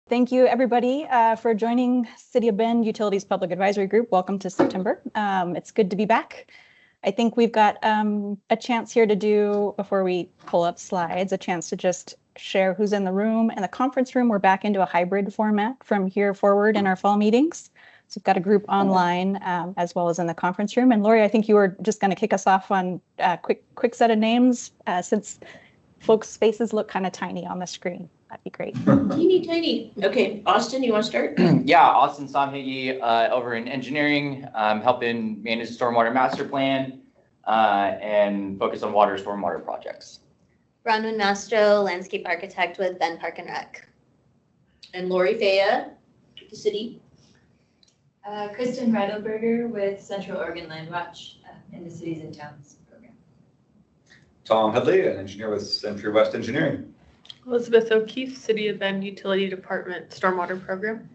Thank you, everybody, for joining City of Bend Utilities Public Advisory Group. Welcome to September. It's good to be back. I think we've got a chance here to do, before we pull up slides, a chance to just share who's in the room. In the conference room, we're back into a hybrid format from here forward in our fall meetings. So we've got a group online as well as in the conference room. And Lori, I think you were just going to kick us off on a quick set of names since folks' faces look kind of tiny on the screen. That'd be great. Teeny tiny. Okay, Austin, you want to start? Yeah, Austin Somhiggy over in engineering, helping manage the stormwater master plan and focus on water stormwater projects. Bronwyn Mastro, landscape architect with Bend Park and Rec. And Lori Fea, the city. Kristen Reidelberger with Central Oregon Land Watch in the Cities and Towns program. Tom Headley, an engineer with Century West Engineering. Elizabeth O'Keefe, City of Bend Utility Department Stormwater Program.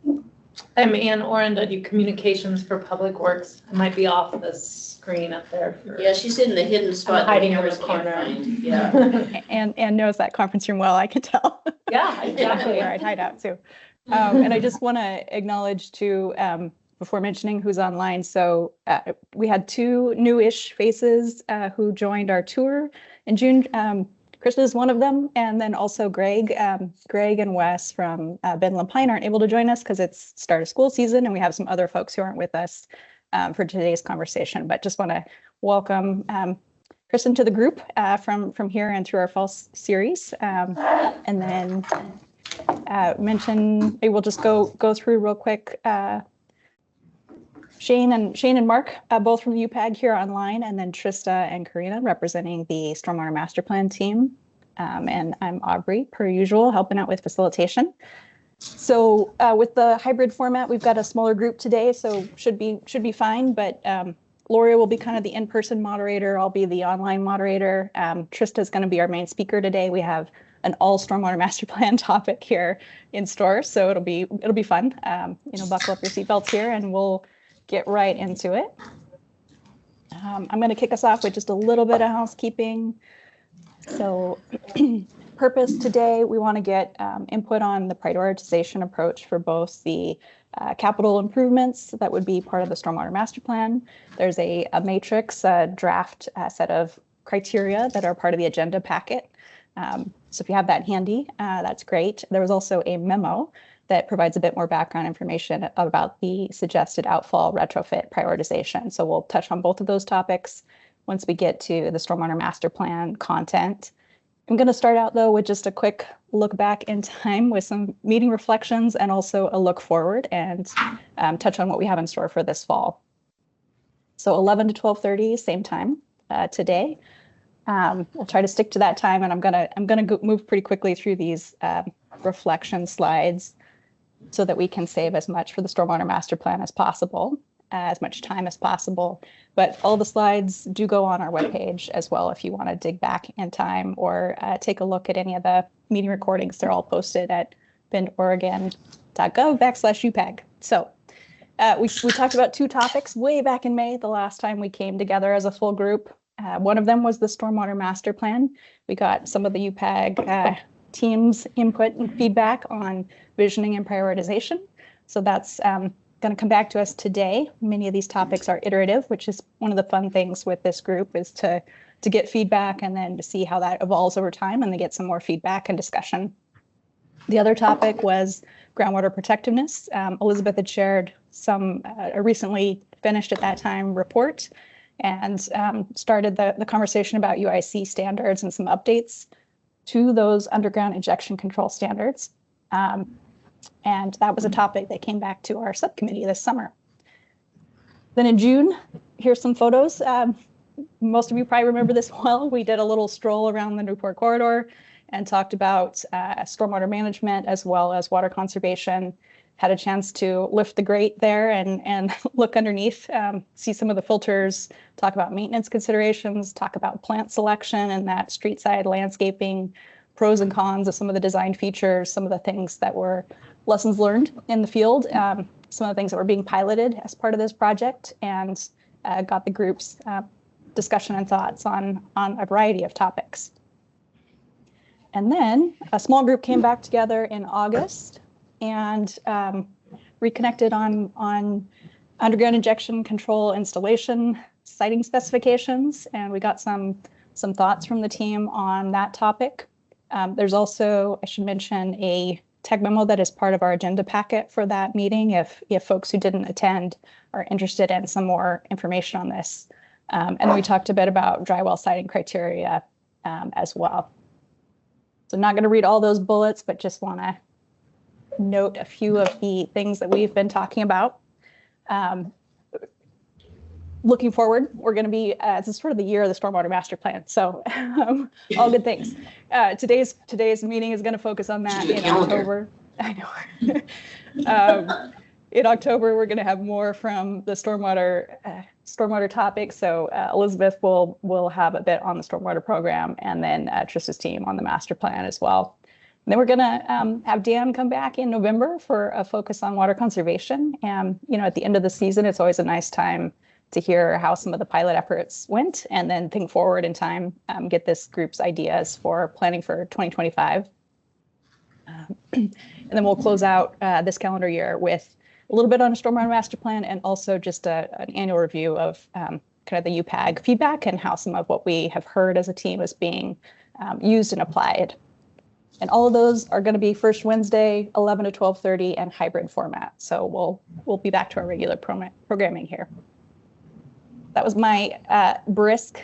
I'm Ann Orend. I do communications for Public Works. I might be off the screen up there. Yeah, she's in the hidden spot. Hiding in the corner. Yeah. and knows that conference room well, I can tell. Yeah, exactly. All right, hideout too. And I just want to acknowledge too, before mentioning who's online. So we had two newish faces who joined our tour in June. Krista is one of them, and then also Greg and Wes from Bend Pine aren't able to join us because it's start of school season, and we have some other folks who aren't with us for today's conversation. But just want to welcome Kristen to the group from here and through our fall series, and then mention. Maybe we'll just go through real quick. Shane and Mark, both from the UPAG here online, and then Trista and Karina representing the Stormwater Master Plan team. And I'm Aubrey, per usual, helping out with facilitation. So with the hybrid format, we've got a smaller group today, so should be fine. But Lori will be kind of the in-person moderator. I'll be the online moderator. Trista is going to be our main speaker today. We have an all Stormwater Master Plan topic here in store, so it'll be fun. Buckle up your seatbelts here, and we'll get right into it. I'm going to kick us off with just a little bit of housekeeping. So purpose today, we want to get input on the prioritization approach for both the capital improvements that would be part of the Stormwater Master Plan. There's a matrix, a draft set of criteria that are part of the agenda packet. So if you have that handy, that's great. There was also a memo that provides a bit more background information about the suggested outfall retrofit prioritization. So we'll touch on both of those topics once we get to the Stormwater Master Plan content. I'm going to start out, though, with just a quick look back in time with some meeting reflections and also a look forward and touch on what we have in store for this fall. So 11 to 12:30, same time today. We'll try to stick to that time, and I'm gonna move pretty quickly through these reflection slides so that we can save as much for the Stormwater Master Plan as possible, as much time as possible. But all the slides do go on our webpage as well if you want to dig back in time or take a look at any of the meeting recordings. They're all posted at bendoregon.gov/UPAG. So we talked about two topics way back in May, the last time we came together as a full group. One of them was the Stormwater Master Plan. We got some of the UPAG team's input and feedback on visioning and prioritization. So that's going to come back to us today. Many of these topics are iterative, which is one of the fun things with this group is to get feedback and then to see how that evolves over time and to get some more feedback and discussion. The other topic was groundwater protectiveness. Elizabeth had shared some recently finished at that time report and started the conversation about UIC standards and some updates to those underground injection control standards. And that was a topic that came back to our subcommittee this summer. Then in June, here's some photos. Most of you probably remember this well. We did a little stroll around the Newport corridor and talked about stormwater management as well as water conservation. Had a chance to lift the grate there and look underneath, see some of the filters, talk about maintenance considerations, talk about plant selection and that street side landscaping, pros and cons of some of the design features, some of the things that were lessons learned in the field, some of the things that were being piloted as part of this project, and got the group's discussion and thoughts on a variety of topics. And then a small group came back together in August and reconnected on underground injection control installation siting specifications, and we got some thoughts from the team on that topic. There's also, I should mention, a tech memo that is part of our agenda packet for that meeting if folks who didn't attend are interested in some more information on this. And then we talked a bit about dry well siting criteria as well. So I'm not going to read all those bullets, but just want to note a few of the things that we've been talking about. Looking forward, we're going to be, this is sort of the year of the Stormwater Master Plan, so all good things. Today's meeting is going to focus on that in October. I know. In October, we're going to have more from the stormwater topic. So Elizabeth will have a bit on the stormwater program, and then Trista's team on the master plan as well. And then we're going to have Dan come back in November for a focus on water conservation. And at the end of the season, it's always a nice time to hear how some of the pilot efforts went, and then think forward in time, get this group's ideas for planning for 2025. And then we'll close out this calendar year with a little bit on a stormwater master plan, and also just an annual review of kind of the UPAG feedback and how some of what we have heard as a team is being used and applied. And all of those are going to be first Wednesday, 11 to 12:30, and hybrid format. So we'll be back to our regular programming here. That was my brisk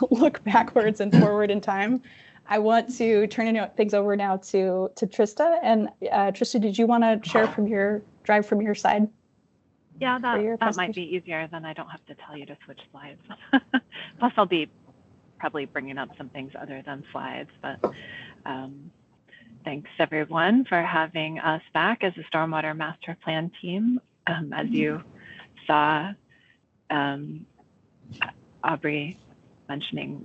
look backwards and forward in time. I want to turn things over now to Trista. And Trista, did you want to share from your side? Yeah, that might be easier. Then I don't have to tell you to switch slides. Plus, I'll be probably bringing up some things other than slides. But thanks everyone for having us back as a Stormwater Master Plan team. As you saw, Aubrey mentioning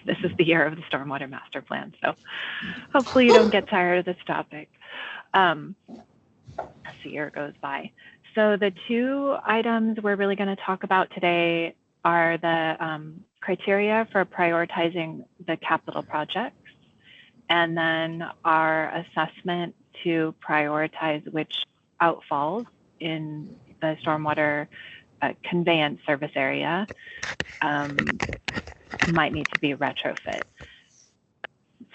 this is the year of the Stormwater Master Plan. So hopefully you don't get tired of this topic as the year goes by. So the two items we're really going to talk about today are the criteria for prioritizing the capital projects, and then our assessment to prioritize which outfalls in the stormwater conveyance service area might need to be retrofit.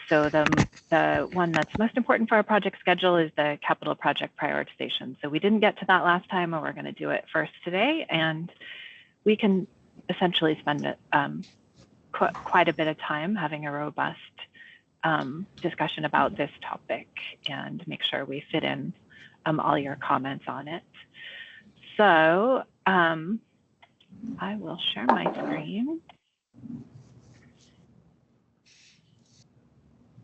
So the one that's most important for our project schedule is the capital project prioritization. So we didn't get to that last time, and we're going to do it first today. And we can essentially spend quite a bit of time having a robust discussion about this topic and make sure we fit in all your comments on it. So I will share my screen.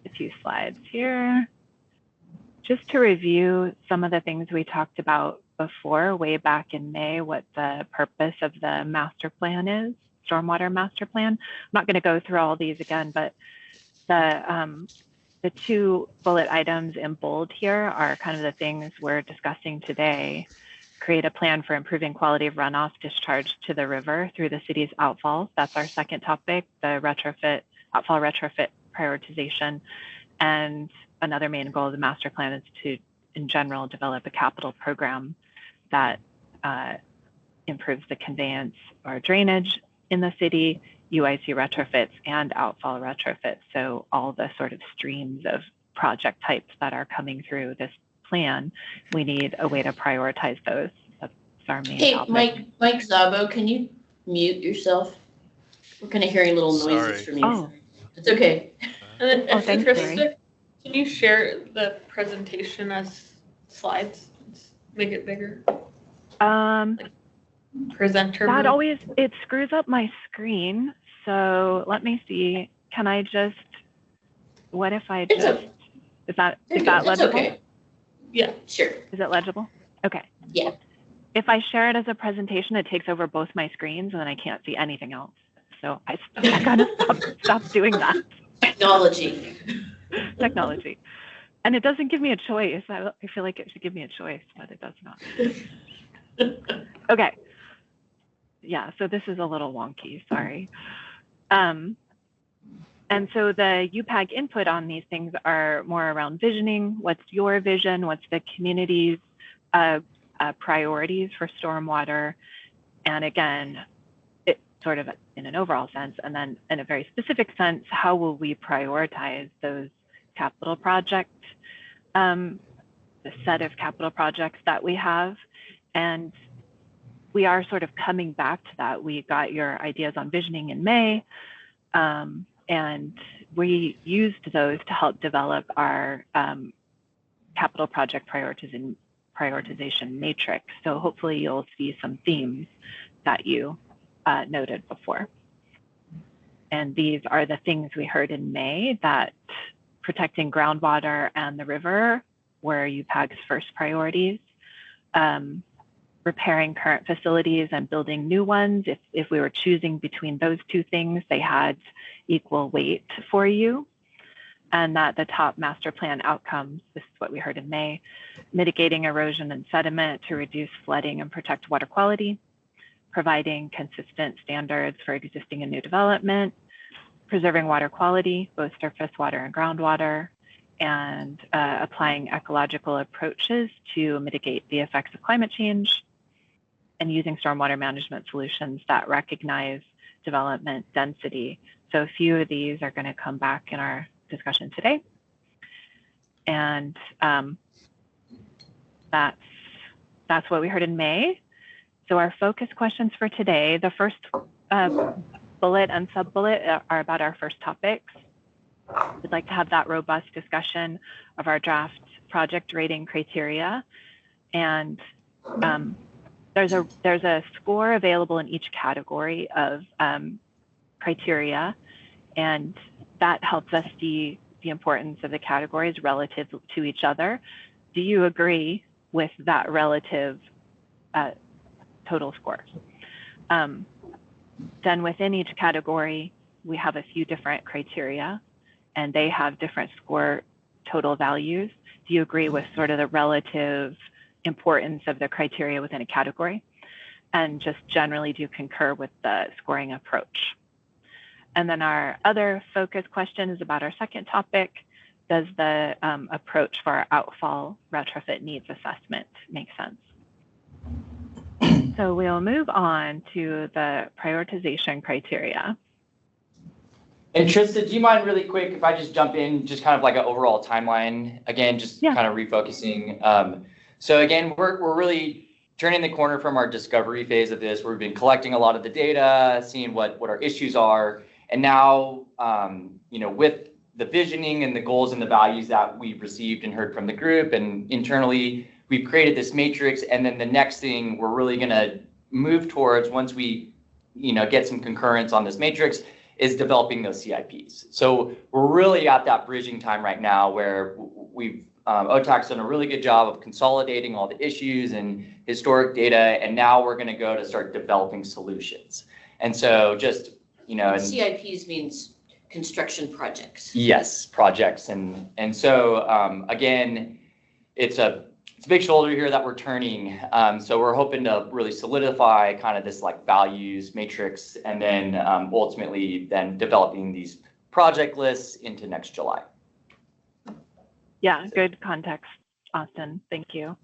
A few slides here. Just to review some of the things we talked about before, way back in May, what the purpose of the master plan is, stormwater master plan. I'm not going to go through all these again, but the two bullet items in bold here are kind of the things we're discussing today. Create a plan for improving quality of runoff discharge to the river through the city's outfalls. That's our second topic, the outfall retrofit prioritization. And another main goal of the master plan is to, in general, develop a capital program that improves the conveyance or drainage in the city, UIC retrofits, and outfall retrofits. So all the sort of streams of project types that are coming through this plan, we need a way to prioritize those. That's our main topic. Mike Zabo, can you mute yourself? We're kind of hearing little noises from you. Oh. It's okay. And then thanks, Krista, Mary. can you share the presentation as slides? Make it bigger. Presenter. That always, it screws up my screen. So let me see. Can I just, what if I just, is that legible? Okay. Yeah. Sure. Is it legible? Okay. Yeah. If I share it as a presentation, it takes over both my screens and then I can't see anything else. So I gotta stop doing that. Technology. Technology. And it doesn't give me a choice. I feel like it should give me a choice, but it does not. Okay. Yeah, so this is a little wonky, sorry. And And so the UPAG input on these things are more around visioning. What's your vision? What's the community's priorities for stormwater? And again, it sort of in an overall sense, and then in a very specific sense, how will we prioritize those capital projects, the set of capital projects that we have? And we are sort of coming back to that. We got your ideas on visioning in May, and we used those to help develop our capital project prioritization matrix. So hopefully you'll see some themes that you noted before. And these are the things we heard in May, that protecting groundwater and the river were UPAG's first priorities. Repairing current facilities and building new ones, if we were choosing between those two things, they had equal weight for you. And that the top master plan outcomes, this is what we heard in May, mitigating erosion and sediment to reduce flooding and protect water quality, providing consistent standards for existing and new development, preserving water quality, both surface water and groundwater, and applying ecological approaches to mitigate the effects of climate change, and using stormwater management solutions that recognize development density. So a few of these are going to come back in our discussion today. And that's what we heard in May. So our focus questions for today, the first bullet and sub-bullet are about our first topics. We'd like to have that robust discussion of our draft project rating criteria. And there's a score available in each category of criteria, and that helps us see the importance of the categories relative to each other. Do you agree with that relative total scores? Then within each category, we have a few different criteria, and they have different score total values. Do you agree with sort of the relative importance of the criteria within a category? And just generally, do you concur with the scoring approach? And then our other focus question is about our second topic. Does the approach for our outfall retrofit needs assessment make sense? So we'll move on to the prioritization criteria. And Trista, do you mind really quick if I just jump in, just kind of like an overall timeline, again, just kind of refocusing. So again, we're really turning the corner from our discovery phase of this. We've been collecting a lot of the data, seeing what our issues are. And now, with the visioning and the goals and the values that we've received and heard from the group and internally, we've created this matrix. And then the next thing we're really going to move towards, once we, get some concurrence on this matrix, is developing those CIPs. So we're really at that bridging time right now where we've OTAC's done a really good job of consolidating all the issues and historic data, and now we're going to go to start developing solutions. And so just, CIPs means construction projects. Yes, projects. And so, again, it's a big shoulder here that we're turning. So we're hoping to really solidify kind of this like values matrix, and then ultimately then developing these project lists into next July. Yeah, good context, Austin. Thank you.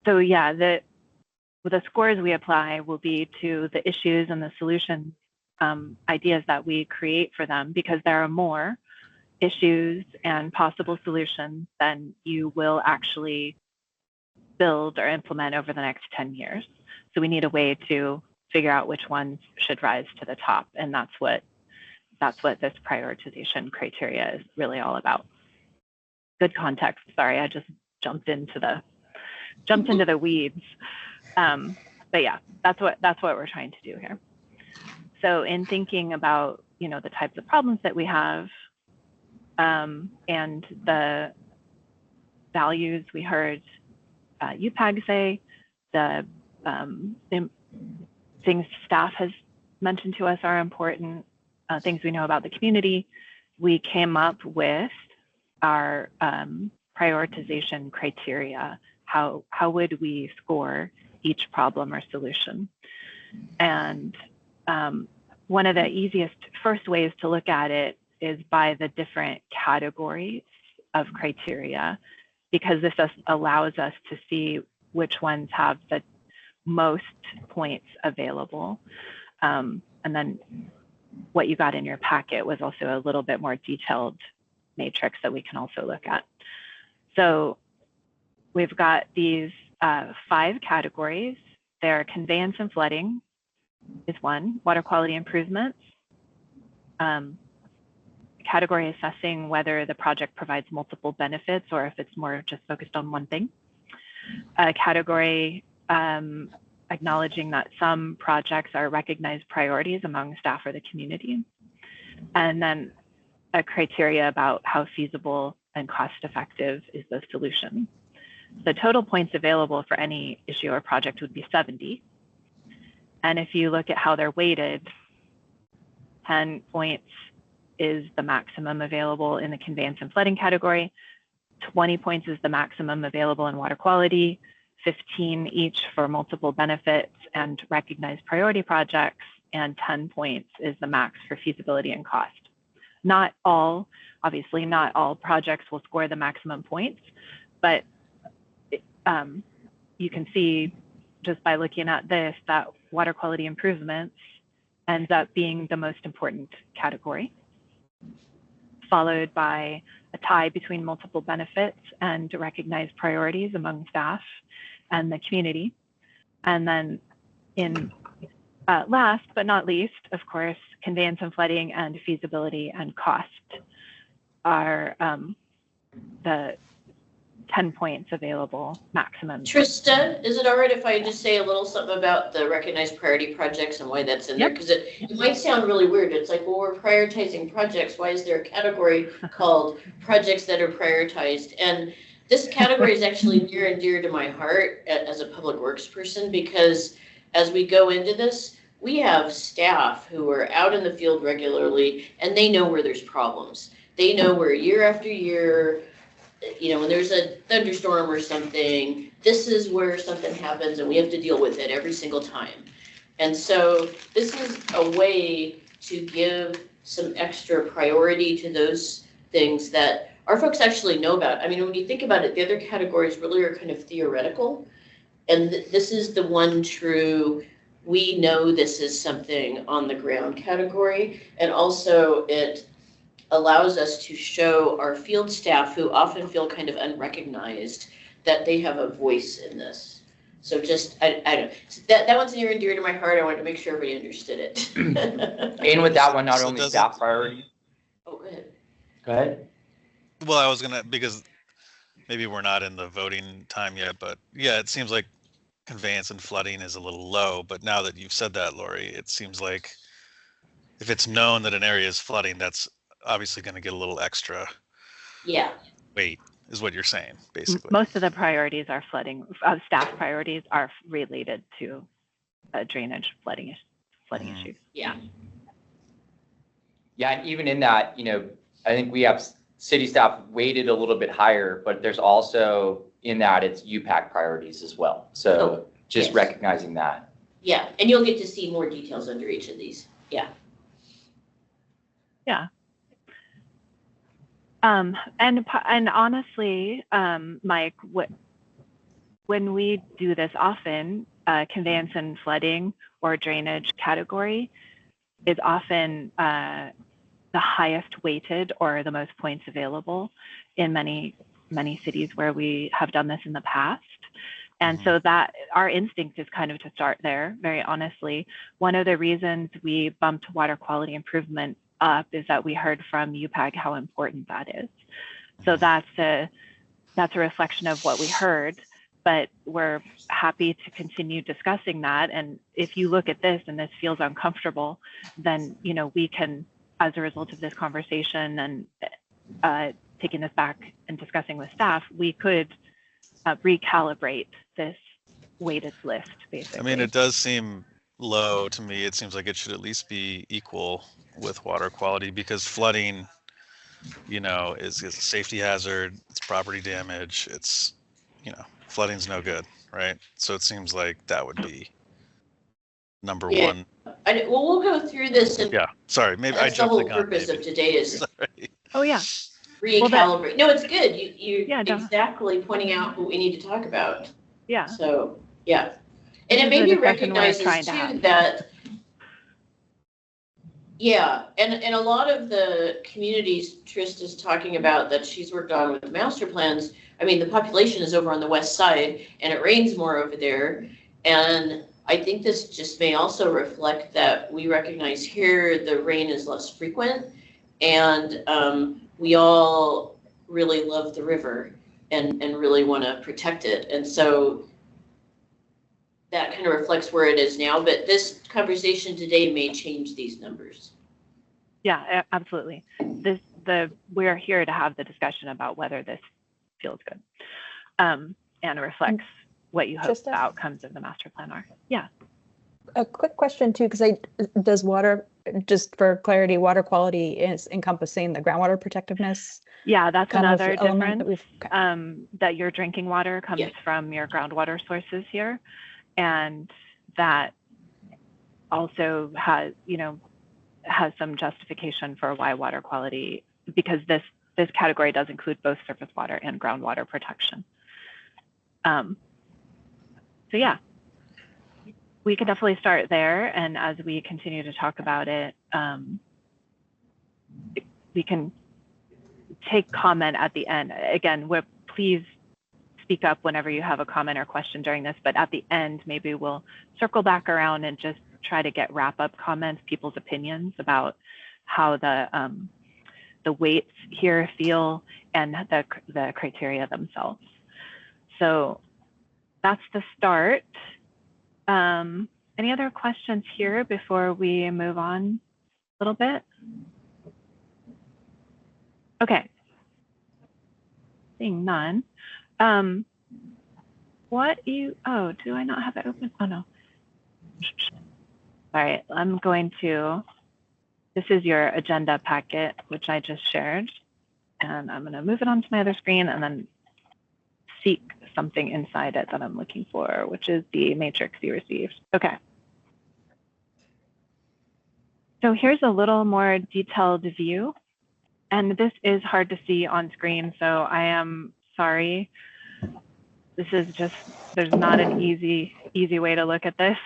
So yeah, the scores we apply will be to the issues and the solution ideas that we create for them, because there are more issues and possible solutions than you will actually build or implement over the next 10 years. So we need a way to figure out which ones should rise to the top, and that's what this prioritization criteria is really all about. Good context. Sorry, I just jumped into the weeds. But yeah, that's what we're trying to do here. So in thinking about, the types of problems that we have, and the values we heard UPAG say, the things staff has mentioned to us are important, things we know about the community, we came up with our prioritization criteria. How would we score each problem or solution? And one of the easiest first ways to look at it is by the different categories of criteria, because this allows us to see which ones have the most points available. And then what you got in your packet was also a little bit more detailed matrix that we can also look at. So we've got these 5 categories. They're conveyance and flooding is one, water quality improvements, category assessing whether the project provides multiple benefits or if it's more just focused on one thing, category acknowledging that some projects are recognized priorities among staff or the community, and then a criteria about how feasible and cost effective is the solution. The total points available for any issue or project would be 70. And if you look at how they're weighted, 10 points is the maximum available in the conveyance and flooding category, 20 points is the maximum available in water quality, 15 each for multiple benefits and recognized priority projects, and 10 points is the max for feasibility and cost. Not all, obviously not all projects will score the maximum points, but you can see just by looking at this that water quality improvements ends up being the most important category, followed by a tie between multiple benefits and recognized priorities among staff and the community. And then in last but not least, of course, conveyance and flooding and feasibility and cost are the 10 points available maximum. Trista, is it all right if I just say a little something about the recognized priority projects and why that's in there? Because it might sound really weird. It's like, well, we're prioritizing projects. Why is there a category called projects that are prioritized? And this category is actually near and dear to my heart as a public works person, because as we go into this, we have staff who are out in the field regularly, and they know where there's problems. They know where year after year, you know, when there's a thunderstorm or something, this is where something happens and we have to deal with it every single time. And so this is a way to give some extra priority to those things that our folks actually know about. I mean, when you think about it, the other categories really are kind of theoretical. And this is the one true, we know this is something on the ground category. And also it allows us to show our field staff, who often feel kind of unrecognized, that they have a voice in this. So just, I don't, that one's near and dear to my heart. I wanted to make sure everybody understood it. And with that one, not only staff priority. Oh, go ahead. Go ahead. Well, I was gonna, because maybe we're not in the voting time yet, but yeah, it seems like conveyance and flooding is a little low. But now that you've said that, Lori, it seems like if it's known that an area is flooding, that's obviously going to get a little extra weight, is what you're saying, basically. Most of the priorities are flooding, staff priorities are related to drainage flooding issues. Yeah. Yeah, and even in that, you know, I think we have city staff weighted a little bit higher, but there's also in that it's UPAG priorities as well. So just recognizing that. Yeah, and you'll get to see more details under each of these. Yeah. Yeah. And honestly, Mike, when we do this often, conveyance and flooding or drainage category is often the highest weighted or the most points available in many cities where we have done this in the past. And so that our instinct is kind of to start there, very honestly. One of the reasons we bumped water quality improvement up is that we heard from UPAG how important that is. So that's a reflection of what we heard, but we're happy to continue discussing that. And if you look at this and this feels uncomfortable, then, you know, we can, as a result of this conversation and taking this back and discussing with staff, we could recalibrate this weighted list, basically. I mean, it does seem low to me. It seems like it should at least be equal with water quality, because flooding, you know, is a safety hazard. It's property damage. It's, you know, flooding's no good, right? So it seems like that would be number one well, we'll go through this, and Yeah, sorry, maybe I that's the jumped whole the gun. purpose of Maybe. today is Sorry. Oh, yeah. recalibrate. No, it's good. You're Yeah, exactly pointing out what we need to talk about. Yeah. So, yeah. And This it is the maybe discussion we're recognizes trying to too have. that, yeah, and a lot of the communities Trista's talking about that she's worked on with the master plans, I mean, the population is over on the west side and it rains more over there. And I think this just may also reflect that we recognize here the rain is less frequent, and we all really love the river and really want to protect it. And so that kind of reflects where it is now, but this conversation today may change these numbers. Yeah, absolutely. We're here to have the discussion about whether this feels good and reflects what you hope the outcomes of the master plan are. Yeah. A quick question too, because does water, just for clarity, water quality is encompassing the groundwater protectiveness? Yeah, that's another difference. That your drinking water comes from your groundwater sources here, and that also has some justification for why water quality, because this category does include both surface water and groundwater protection. So yeah, we can definitely start there, and as we continue to talk about it, we can take comment at the end. Again, please speak up whenever you have a comment or question during this, but at the end, maybe we'll circle back around and just try to get wrap-up comments, people's opinions about how the weights here feel and the criteria themselves. So that's the start. Any other questions here before we move on a little bit? Okay. Seeing none. Do I not have it open? Oh no. All right, I'm going to, this is your agenda packet, which I just shared, and I'm gonna move it onto my other screen and then seek something inside it that I'm looking for, which is the matrix you received. Okay. So here's a little more detailed view, and this is hard to see on screen, so I am sorry. This is just, there's not an easy way to look at this.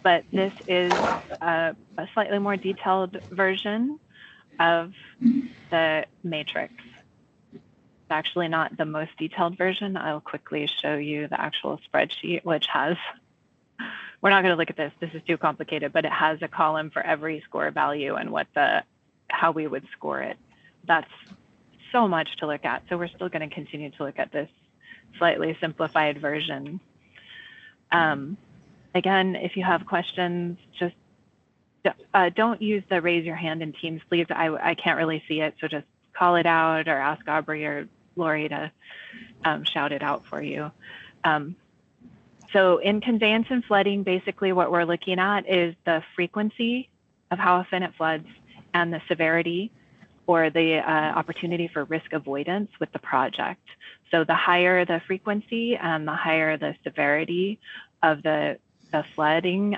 But this is a slightly more detailed version of the matrix. It's actually not the most detailed version. I'll quickly show you the actual spreadsheet, which has, we're not going to look at this. This is too complicated, but it has a column for every score value and how we would score it. That's so much to look at. So we're still going to continue to look at this slightly simplified version. Again, if you have questions, just don't use the raise your hand in Teams, please. I can't really see it, so just call it out or ask Aubrey or Lori to shout it out for you. So in conveyance and flooding, basically what we're looking at is the frequency of how often it floods and the severity or the opportunity for risk avoidance with the project. So the higher the frequency and the higher the severity of the flooding,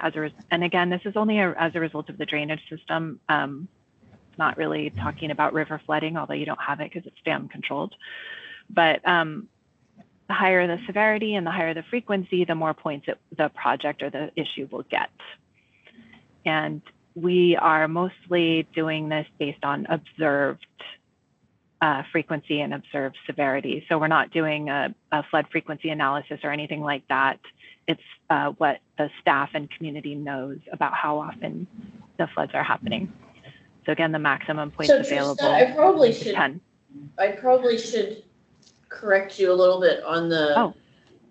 and again, this is only as a result of the drainage system. It's not really talking about river flooding, although you don't have it because it's dam controlled. But the higher the severity and the higher the frequency, the more points the project or the issue will get. And we are mostly doing this based on observed frequency and observed severity. So we're not doing a flood frequency analysis or anything like that. It's what the staff and community knows about how often the floods are happening. So again, the maximum points available. Trista, I probably should 10. I probably should correct you a little bit on the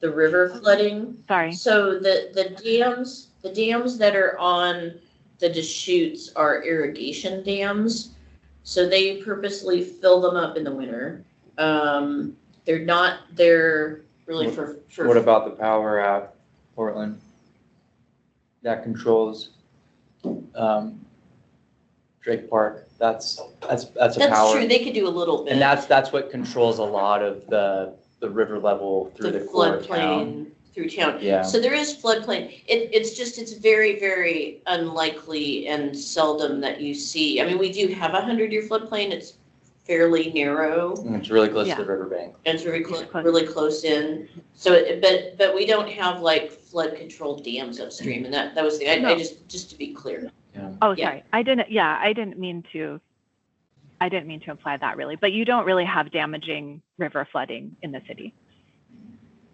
river flooding. Sorry. So the dams that are on the Deschutes are irrigation dams. So they purposely fill them up in the winter. They're not there really for. What about the power at Portland? That controls Drake Park. That's a power. That's true. They could do a little bit. And that's what controls a lot of the river level through the core of town. through town. Yeah. So there is floodplain. It's very, very unlikely and seldom that you see. I mean, we do have 100-year floodplain. It's fairly narrow. It's really close Yeah. to the riverbank. And it's really close in. So, but we don't have like flood control dams upstream, and that was the, I just to be clear. Oh, Yeah. sorry. I didn't mean to imply that really, but you don't really have damaging river flooding in the city.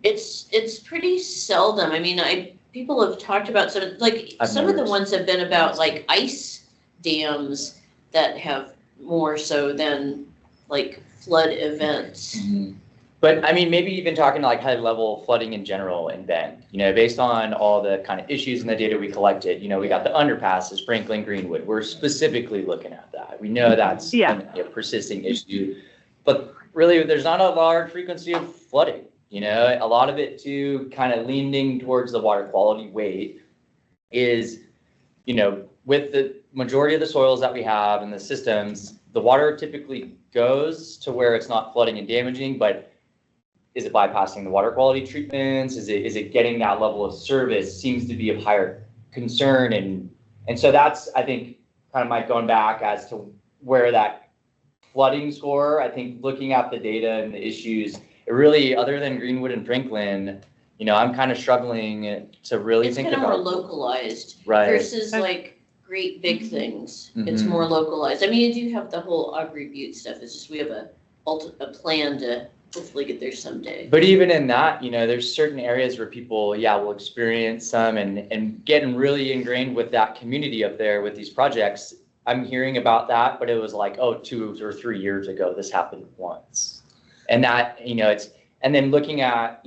It's pretty seldom. I mean, people have talked about some of the ones have been about like ice dams that have more so than like flood events. Mm-hmm. But I mean, maybe even talking to like high level flooding in general in Bend, based on all the kind of issues and the data we collected, we got the underpasses, Franklin, Greenwood. We're specifically looking at that. We know that's a persisting issue, but really there's not a large frequency of flooding. A lot of it too, kind of leaning towards the water quality weight is, with the majority of the soils that we have and the systems, the water typically goes to where it's not flooding and damaging, but is it bypassing the water quality treatments? Is it getting that level of service? Seems to be of higher concern. And so that's, I think, kind of Mike going back as to where that flooding score, I think looking at the data and the issues, it really, other than Greenwood and Franklin, I'm kind of struggling to really think about. It's kind of more localized versus like great big things. Mm-hmm. It's more localized. I mean, you do have the whole Aubrey Butte stuff. It's just we have a plan to hopefully get there someday. But even in that, there's certain areas where people, will experience some and getting really ingrained with that community up there with these projects. I'm hearing about that, but it was like, 2 or 3 years ago, this happened once. And that, and then looking at,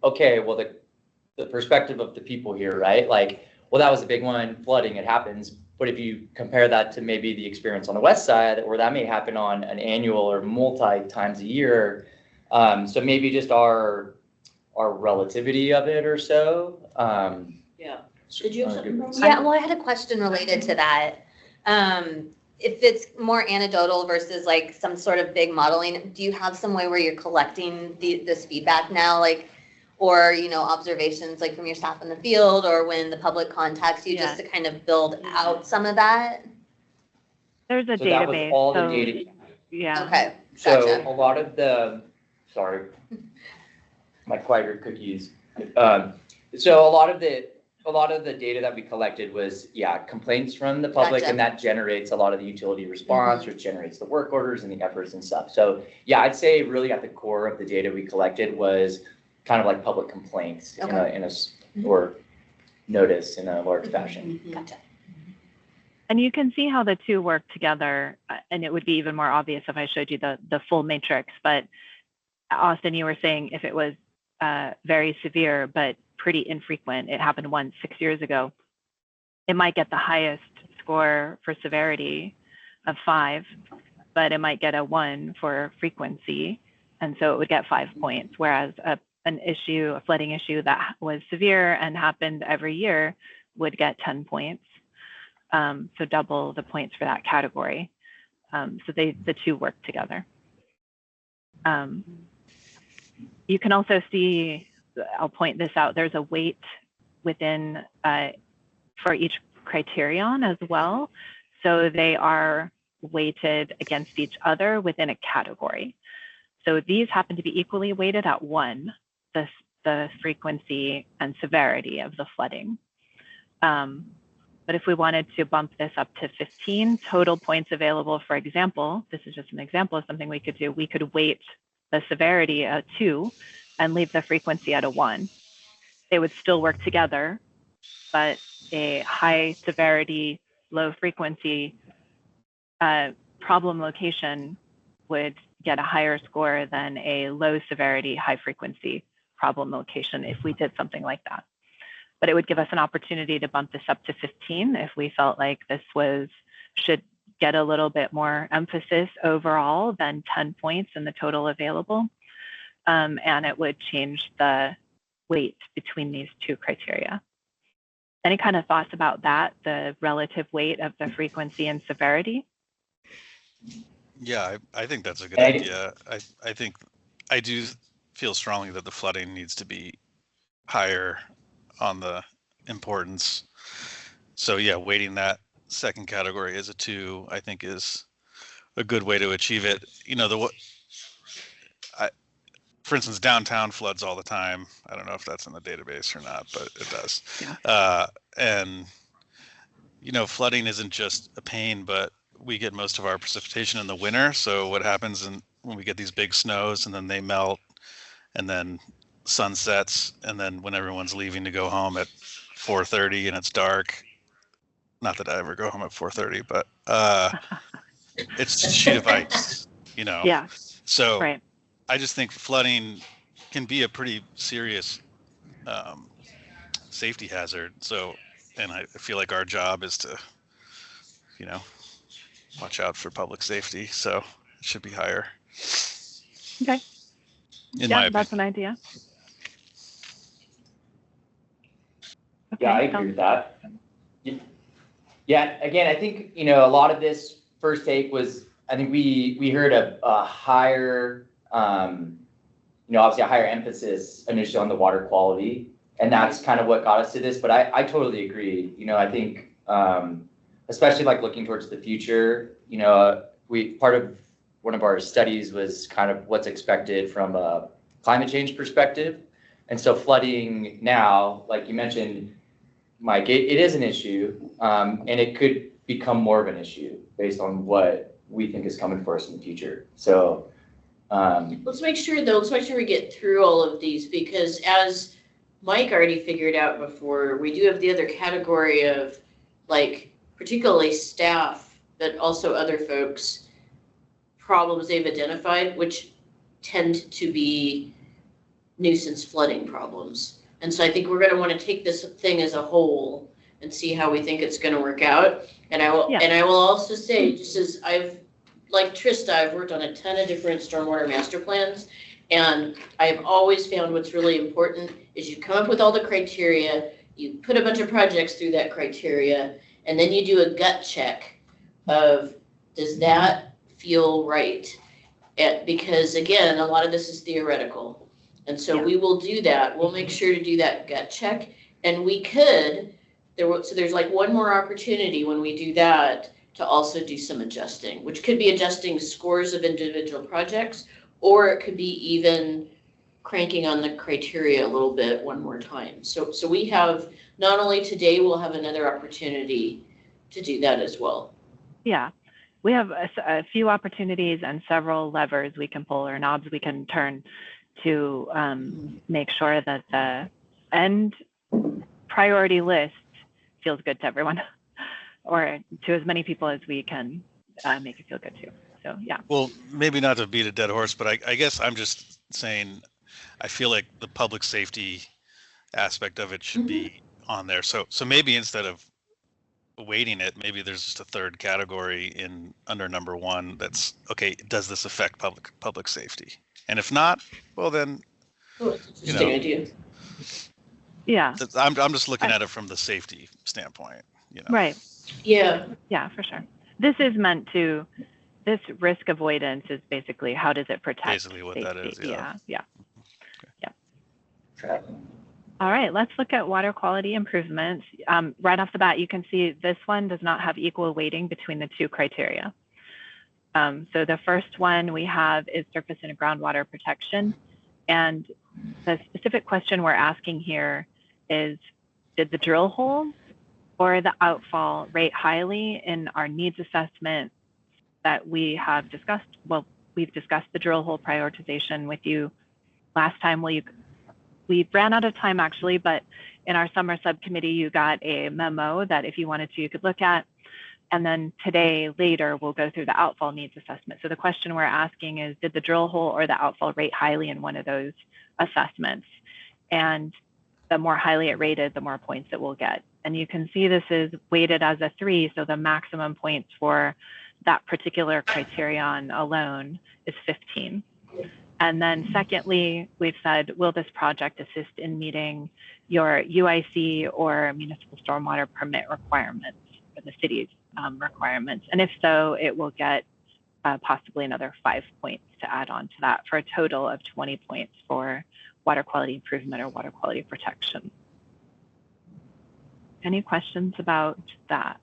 okay, well, the perspective of the people here, right? Like, well, that was a big one, flooding, it happens. But if you compare that to maybe the experience on the west side, where that may happen on an annual or multi times a year, so maybe just our relativity of it or so. Did you have something? Yeah, well, I had a question related to that. If it's more anecdotal versus like some sort of big modeling, do you have some way where you're collecting this feedback now, like, or, observations like from your staff in the field or when the public contacts you just to kind of build out some of that? There's a so database. That was all the data. Yeah. Okay. So Gotcha. a lot of the, sorry, my quieter cookies. So a lot of the data that we collected was, complaints from the public, Gotcha. and that generates a lot of the utility response, which generates the work orders and the efforts and stuff. So I'd say really at the core of the data we collected was kind of like public complaints or notice in a large fashion. Gotcha. And you can see how the two work together, and it would be even more obvious if I showed you the full matrix. But Austin, you were saying if it was very severe but pretty infrequent, it happened once 6 years ago, it might get the highest score for severity of 5, but it might get a 1 for frequency, and so it would get 5 points. Whereas a flooding issue that was severe and happened every year would get 10 points. So double the points for that category. So the two work together. You can also see, I'll point this out, there's a weight within for each criterion as well. So they are weighted against each other within a category. So these happen to be equally weighted at 1, the frequency and severity of the flooding. But if we wanted to bump this up to 15 total points available, for example, this is just an example of something we could do. We could weight the severity at 2 and leave the frequency at a 1. They would still work together, but a high severity, low frequency problem location would get a higher score than a low severity, high frequency problem location if we did something like that. But it would give us an opportunity to bump this up to 15 if we felt like this should get a little bit more emphasis overall than 10 points in the total available. And it would change the weight between these two criteria. Any kind of thoughts about that, the relative weight of the frequency and severity? Yeah, I think that's a good idea. I think I do feel strongly that the flooding needs to be higher on the importance. So yeah, weighting that second category as a 2, I think is a good way to achieve it. For instance, downtown floods all the time. I don't know if that's in the database or not, but it does. Yeah. And flooding isn't just a pain, but we get most of our precipitation in the winter. So what happens when we get these big snows and then they melt and then sun sets, and then when everyone's leaving to go home at 4:30 and it's dark, not that I ever go home at 4:30, but it's just a sheet of ice, Yeah. So Right. I just think flooding can be a pretty serious safety hazard. So, and I feel like our job is to, watch out for public safety. So it should be higher. Okay. In my That's opinion. an idea. Okay, Yeah, I agree with that. Yeah, again, I think, a lot of this first take was, I think we heard a higher, obviously a higher emphasis initially on the water quality. And that's kind of what got us to this, but I totally agree. I think, especially like looking towards the future, part of one of our studies was kind of what's expected from a climate change perspective. And so flooding now, like you mentioned, Mike, it is an issue, and it could become more of an issue based on what we think is coming for us in the future. So let's make sure we get through all of these, because as Mike already figured out before, we do have the other category of, like, particularly staff, but also other folks, problems they've identified, which tend to be nuisance flooding problems. And so I think we're going to want to take this thing as a whole and see how we think it's going to work out. And I will also say, just as like Trista, I've worked on a ton of different stormwater master plans, and I've always found what's really important is you come up with all the criteria, you put a bunch of projects through that criteria, and then you do a gut check of, does that feel right? Because again, a lot of this is theoretical. And so we will do that. We'll make sure to do that gut check. And there's like one more opportunity when we do that to also do some adjusting, which could be adjusting scores of individual projects, or it could be even cranking on the criteria a little bit one more time. So we have, not only today, we'll have another opportunity to do that as well. Yeah, we have a few opportunities and several levers we can pull, or knobs we can turn to make sure that the end priority list feels good to everyone, or to as many people as we can make it feel good to. So yeah. Well, maybe not to beat a dead horse, but I guess I'm just saying, I feel like the public safety aspect of it should be on there. So maybe instead of weighting it, maybe there's just a third category under number 1 that's, okay, does this affect public safety? And if not, well then, Interesting idea. Yeah. I'm just looking at it from the safety standpoint. Right. Yeah. Yeah, for sure. This risk avoidance is basically, how does it protect basically what safety? That is. Yeah. Okay. Yeah. All right, let's look at water quality improvements. Right off the bat, you can see this one does not have equal weighting between the 2 criteria. So the first one we have is surface and groundwater protection. And the specific question we're asking here is, did the drill hole or the outfall rate highly in our needs assessment that we have discussed? Well, we've discussed the drill hole prioritization with you last time. We ran out of time actually, but in our summer subcommittee, you got a memo that if you wanted to, you could look at. And then today, later, we'll go through the outfall needs assessment. So the question we're asking is, did the drill hole or the outfall rate highly in one of those assessments? And the more highly it rated, the more points it will get. And you can see this is weighted as a 3, so the maximum points for that particular criterion alone is 15. And then secondly, we've said, will this project assist in meeting your UIC or municipal stormwater permit requirements for the city's requirements? And if so, it will get possibly another 5 points to add on to that, for a total of 20 points for water quality improvement or water quality protection. Any questions about that?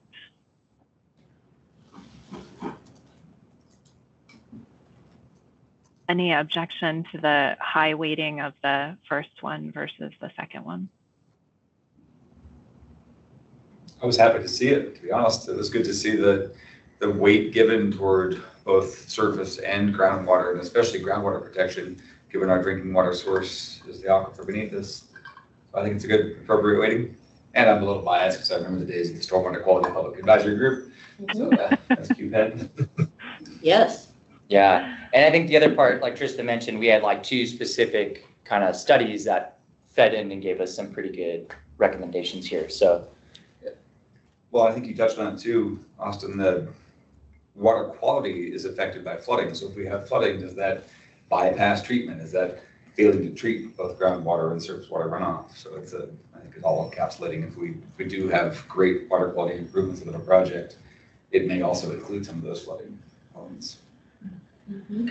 Any objection to the high weighting of the first one versus the second one? I was happy to see it, to be honest. It was good to see the weight given toward both surface and groundwater, and especially groundwater protection, given our drinking water source is the aquifer beneath us. So I think it's a good, appropriate weighting. And I'm a little biased because I remember the days of the Stormwater Quality Public Advisory Group. So that's QPED. Yes. Yeah, and I think the other part, like Trista mentioned, we had like 2 specific kind of studies that fed in and gave us some pretty good recommendations here. So, well, I think you touched on it too, Austin. The water quality is affected by flooding. So if we have flooding, does that bypass treatment? Is that failing to treat both groundwater and surface water runoff? So it's I think it's all encapsulating. If we do have great water quality improvements in a project, it may also include some of those flooding elements.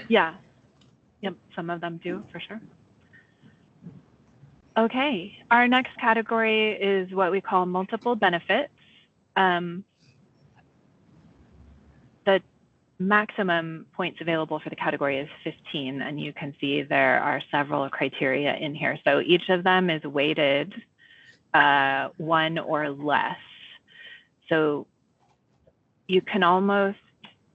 Yeah. Yep, some of them do, for sure. Okay, our next category is what we call multiple benefits. The maximum points available for the category is 15, and you can see there are several criteria in here. So each of them is weighted 1 or less. So you can almost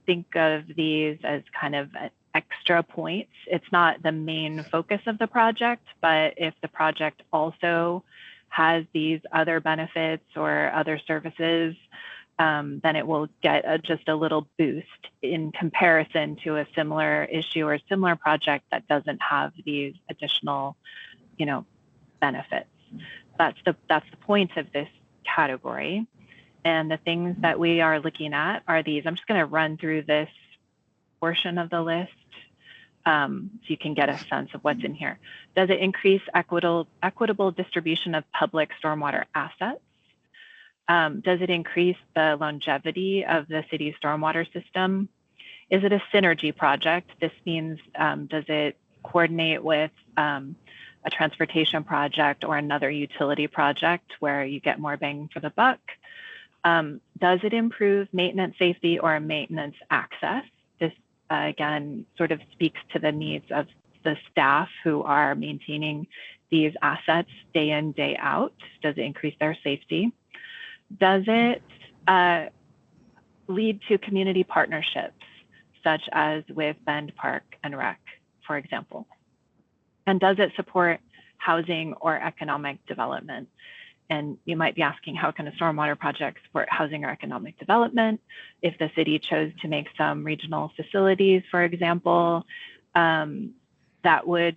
think of these as kind of extra points. It's not the main focus of the project, but if the project also has these other benefits or other services, then it will get just a little boost in comparison to a similar issue or similar project that doesn't have these additional, benefits. That's the point of this category. And the things that we are looking at are these. I'm just going to run through this portion of the list so you can get a sense of what's in here. Does it increase equitable distribution of public stormwater assets? Does it increase the longevity of the city's stormwater system? Is it a synergy project? This means, does it coordinate with a transportation project or another utility project where you get more bang for the buck? Does it improve maintenance safety or maintenance access? This, again, sort of speaks to the needs of the staff who are maintaining these assets day in, day out. Does it increase their safety? Does it lead to community partnerships, such as with Bend Park and Rec, for example? And does it support housing or economic development? And you might be asking, how can a stormwater project support housing or economic development? If the city chose to make some regional facilities, for example, that would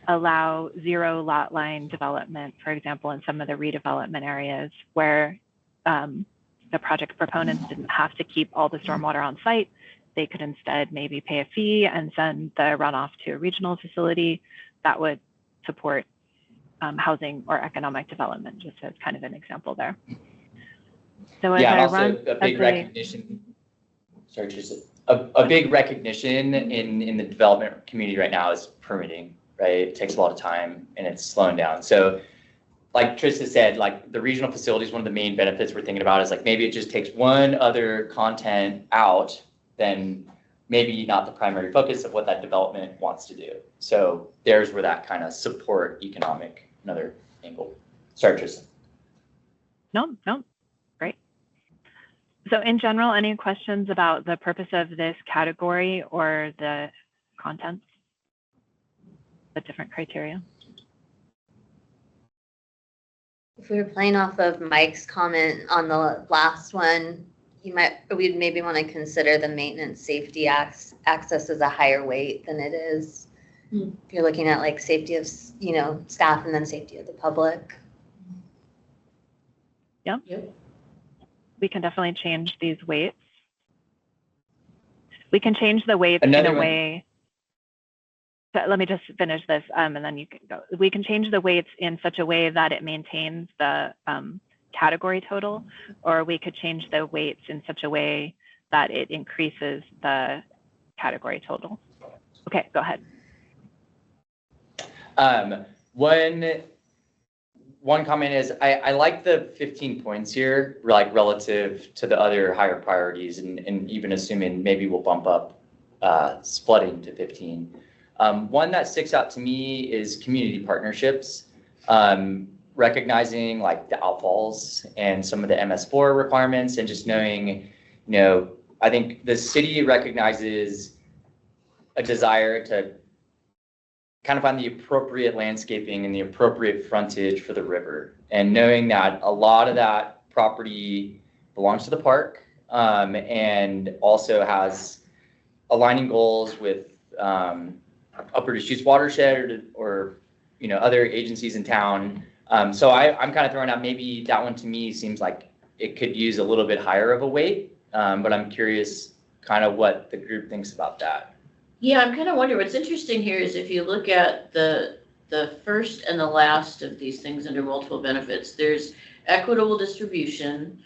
allow 0 lot line development, for example, in some of the redevelopment areas where the project proponents didn't have to keep all the stormwater on site. They could instead maybe pay a fee and send the runoff to a regional facility that would support housing or economic development, just as kind of an example there. So as yeah, and I also run a big recognition. Sorry, just a big recognition in the development community right now is permitting, right? It takes a lot of time and it's slowing down. So like Trista said, like the regional facilities, one of the main benefits we're thinking about is like maybe it just takes one other content out, then maybe not the primary focus of what that development wants to do. So there's where that kind of support economic, another angle. Sorry, Trista. No, great. So in general, any questions about the purpose of this category or the contents, the different criteria? If we were playing off of Mike's comment on the last one, we'd maybe want to consider the maintenance safety access as a higher weight than it is. If you're looking at like safety of, staff and then safety of the public. Yep. We can definitely change these weights. We can change the weights in a way. So let me just finish this and then you can go. We can change the weights in such a way that it maintains the category total, or we could change the weights in such a way that it increases the category total. Okay, go ahead. One comment is I like the 15 points here, like relative to the other higher priorities, and even assuming maybe we'll bump up flooding to 15. One that sticks out to me is community partnerships, recognizing like the outfalls and some of the MS4 requirements, and just knowing, I think the city recognizes a desire to kind of find the appropriate landscaping and the appropriate frontage for the river, and knowing that a lot of that property belongs to the park, and also has aligning goals with Upper Deschutes Watershed or other agencies in town. So I'm kind of throwing out, maybe that one to me seems like it could use a little bit higher of a weight, but I'm curious kind of what the group thinks about that. Yeah, I'm kind of wondering, what's interesting here is if you look at the first and the last of these things under multiple benefits, there's equitable distribution.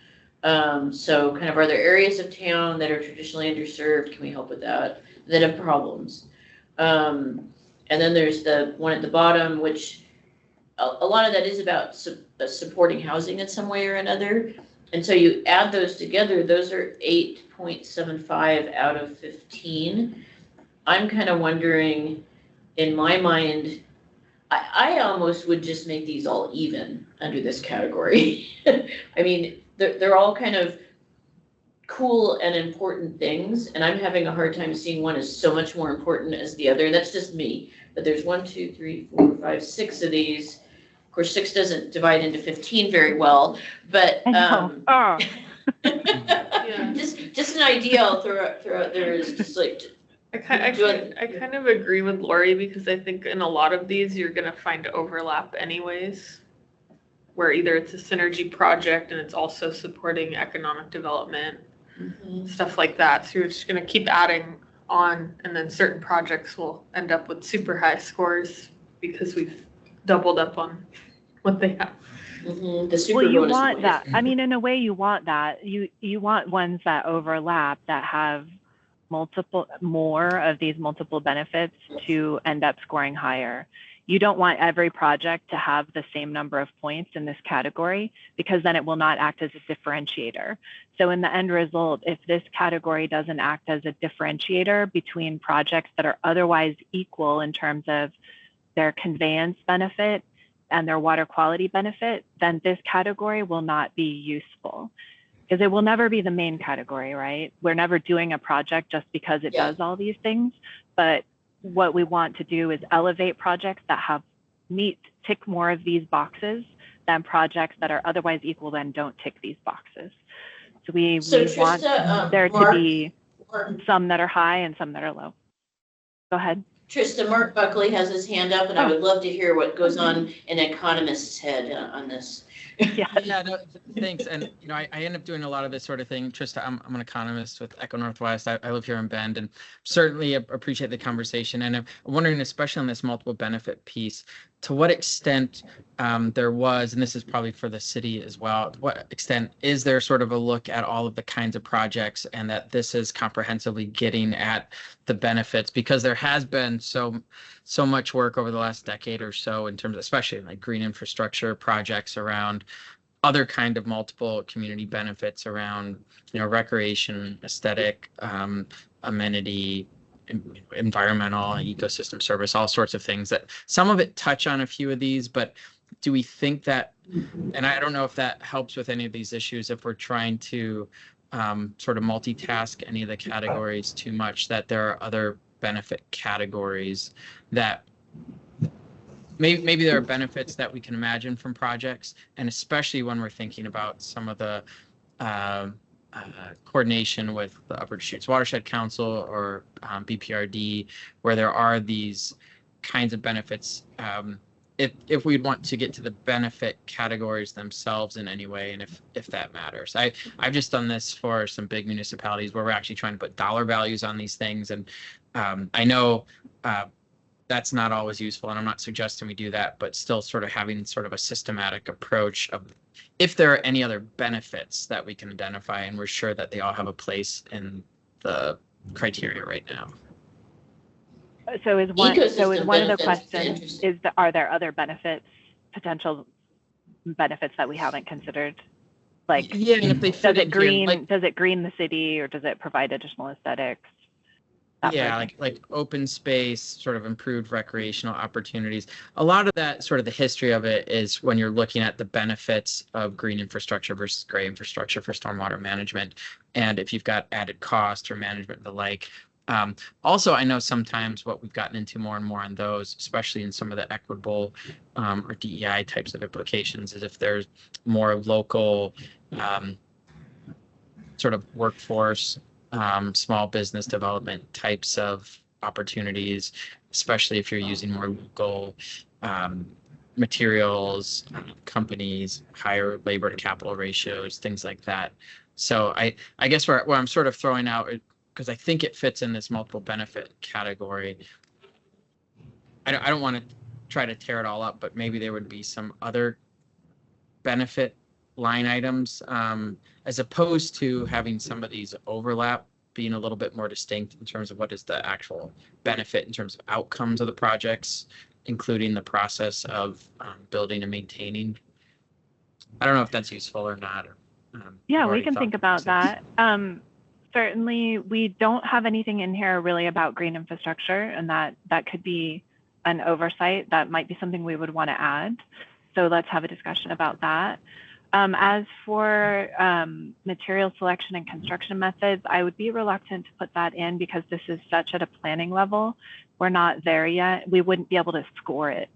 So kind of, are there areas of town that are traditionally underserved? Can we help with that have problems? And then there's the one at the bottom, which a lot of that is about supporting housing in some way or another. And so you add those together, those are 8.75 out of 15. I'm kind of wondering, in my mind, I almost would just make these all even under this category. I mean, they're all kind of cool and important things, and I'm having a hard time seeing one as so much more important as the other. That's just me. But there's 1, 2, 3, 4, 5, 6 of these. Of course, 6 doesn't divide into 15 very well, but Yeah. just an idea I'll throw out there is just like. I kind of agree with Lori, because I think in a lot of these you're going to find overlap anyways, where either it's a synergy project and it's also supporting economic development, stuff like that. So you're just going to keep adding on, and then certain projects will end up with super high scores because we've doubled up on what they have. Well, you want that. I mean, in a way, you want that. You want ones that overlap, that have more of these multiple benefits to end up scoring higher. You don't want every project to have the same number of points in this category, because then it will not act as a differentiator. So in the end result, if this category doesn't act as a differentiator between projects that are otherwise equal in terms of their conveyance benefit and their water quality benefit, then this category will not be useful. Because it will never be the main category, right? We're never doing a project just because it does all these things. But what we want to do is elevate projects that tick more of these boxes than projects that are otherwise equal and don't tick these boxes. So we want there to be some that are high and some that are low. Go ahead. Trista, Mark Buckley has his hand up, and I would love to hear what goes on in an economist's head on this. Yeah, no, thanks. And I end up doing a lot of this sort of thing. Trista, I'm an economist with Echo Northwest. I live here in Bend, and certainly appreciate the conversation. And I'm wondering, especially on this multiple benefit piece, to what extent there was, and this is probably for the city as well, to what extent is there sort of a look at all of the kinds of projects, and that this is comprehensively getting at the benefits? Because there has been so much work over the last decade or so in terms of, especially like green infrastructure projects around other kind of multiple community benefits around, recreation, aesthetic, amenity, environmental, ecosystem service, all sorts of things that some of it touch on a few of these. But do we think that, and I don't know if that helps with any of these issues, if we're trying to sort of multitask any of the categories too much, that there are other benefit categories that maybe there are benefits that we can imagine from projects, and especially when we're thinking about some of the coordination with the Upper Deschutes Watershed Council or BPRD, where there are these kinds of benefits. If we'd want to get to the benefit categories themselves in any way, and if that matters. I've just done this for some big municipalities where we're actually trying to put dollar values on these things, and I know that's not always useful, and I'm not suggesting we do that, but still sort of having sort of a systematic approach of if there are any other benefits that we can identify, and we're sure that they all have a place in the criteria right now. So is one of Ecosystem the benefits is questions are there other potential benefits that we haven't considered? Like, Yeah, and if they fit in here, does it green the city, or does it provide additional aesthetics? Yeah, like open space, sort of improved recreational opportunities. A lot of that, sort of the history of it, is when you're looking at the benefits of green infrastructure versus gray infrastructure for stormwater management, and if you've got added cost or management and the like. Also, I know sometimes what we've gotten into more and more on those, especially in some of the equitable or DEI types of implications, is if there's more local sort of workforce, small business development types of opportunities, especially if you're using more local materials, companies, higher labor to capital ratios, things like that. So I guess where I'm sort of throwing out, because I think it fits in this multiple benefit category. I don't want to try to tear it all up, but maybe there would be some other benefit line items, as opposed to having some of these overlap, being a little bit more distinct in terms of what is the actual benefit in terms of outcomes of the projects, including the process of building and maintaining. I don't know if that's useful or not. Yeah, we can think about that. Certainly, we don't have anything in here really about green infrastructure, and that could be an oversight. That might be something we would want to add. So let's have a discussion about that. As for material selection and construction methods, I would be reluctant to put that in because this is such at a planning level. We're not there yet. We wouldn't be able to score it.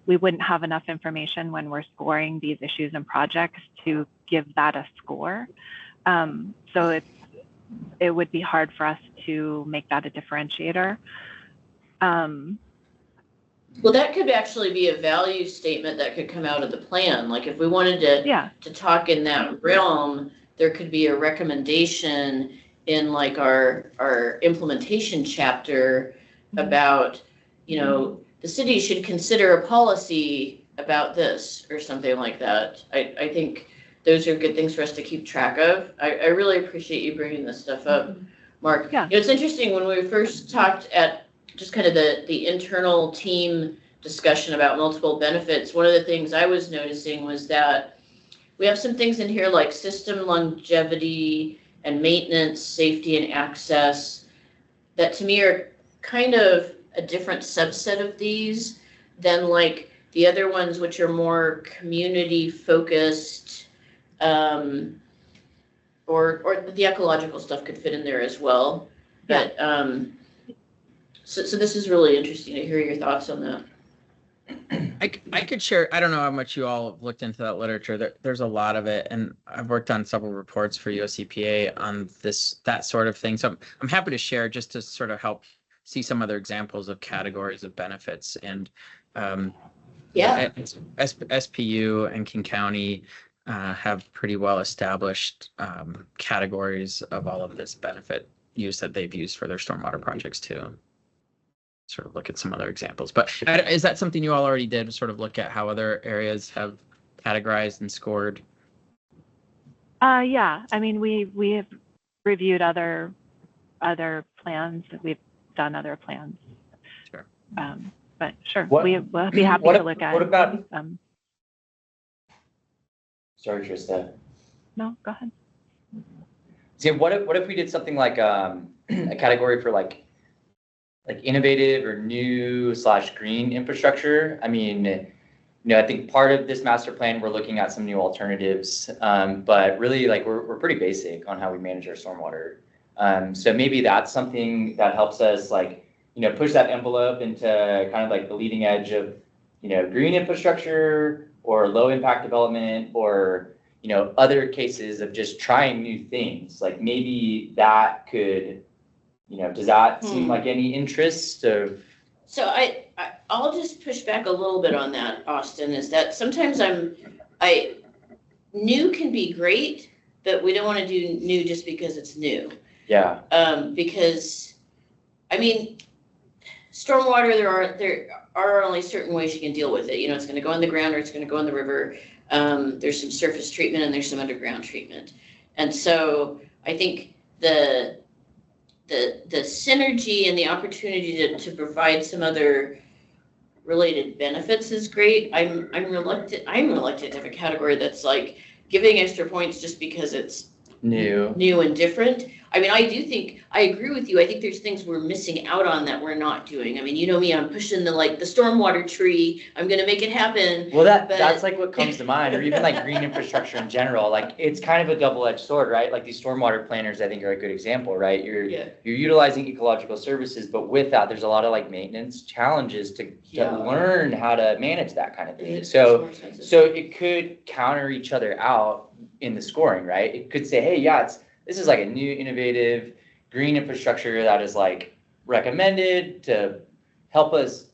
We wouldn't have enough information when we're scoring these issues and projects to give that a score. So it would be hard for us to make that a differentiator. Well, that could actually be a value statement that could come out of the plan. Like if we wanted to talk in that realm, there could be a recommendation in like our implementation chapter about, the city should consider a policy about this or something like that. I think those are good things for us to keep track of. I really appreciate you bringing this stuff up, Mark. Yeah. It's interesting when we first talked at just kind of the internal team discussion about multiple benefits. One of the things I was noticing was that we have some things in here like system longevity and maintenance, safety and access that to me are kind of a different subset of these than like the other ones, which are more community focused, or the ecological stuff could fit in there as well. But so this is really interesting to hear your thoughts on that. I could share, I don't know how much you all have looked into that literature. There's a lot of it, and I've worked on several reports for US EPA on that sort of thing. So I'm happy to share just to sort of help see some other examples of categories of benefits. And SPU and King County have pretty well established categories of all of this benefit use that they've used for their stormwater projects too. Sort of look at some other examples, but is that something you all already did, sort of look at how other areas have categorized and scored? Yeah, I mean, we have reviewed other plans. We've done other plans. Sure. But sure, we'll be happy to look at. What about? Sorry, Trista. No, go ahead. See, what if we did something like a category for like innovative or new / green infrastructure? I mean, I think part of this master plan, we're looking at some new alternatives, but really like we're pretty basic on how we manage our stormwater. So maybe that's something that helps us push that envelope into kind of like the leading edge of, green infrastructure or low impact development or, other cases of just trying new things. Like maybe that could, does that seem like any interest of? So I'll just push back a little bit on that, Austin, is that sometimes new can be great, but we don't want to do new just because it's new. Yeah. Because, I mean, stormwater, there are only certain ways you can deal with it. It's going to go in the ground or it's going to go in the river. There's some surface treatment and there's some underground treatment. And so I think the the synergy and the opportunity to provide some other related benefits is great. I'm reluctant to have a category that's like giving extra points just because it's new and different. I mean, I agree with you. I think there's things we're missing out on that we're not doing. I mean, you know me, I'm pushing the stormwater tree. I'm going to make it happen. Well, that's like what comes to mind, or even like green infrastructure in general. Like it's kind of a double-edged sword, right? Like these stormwater planners, I think, are a good example, right? You're utilizing ecological services, but with that, there's a lot of like maintenance challenges to learn how to manage that kind of thing. So it could counter each other out in the scoring, right? It could say, hey, this is like a new innovative green infrastructure that is like recommended to help us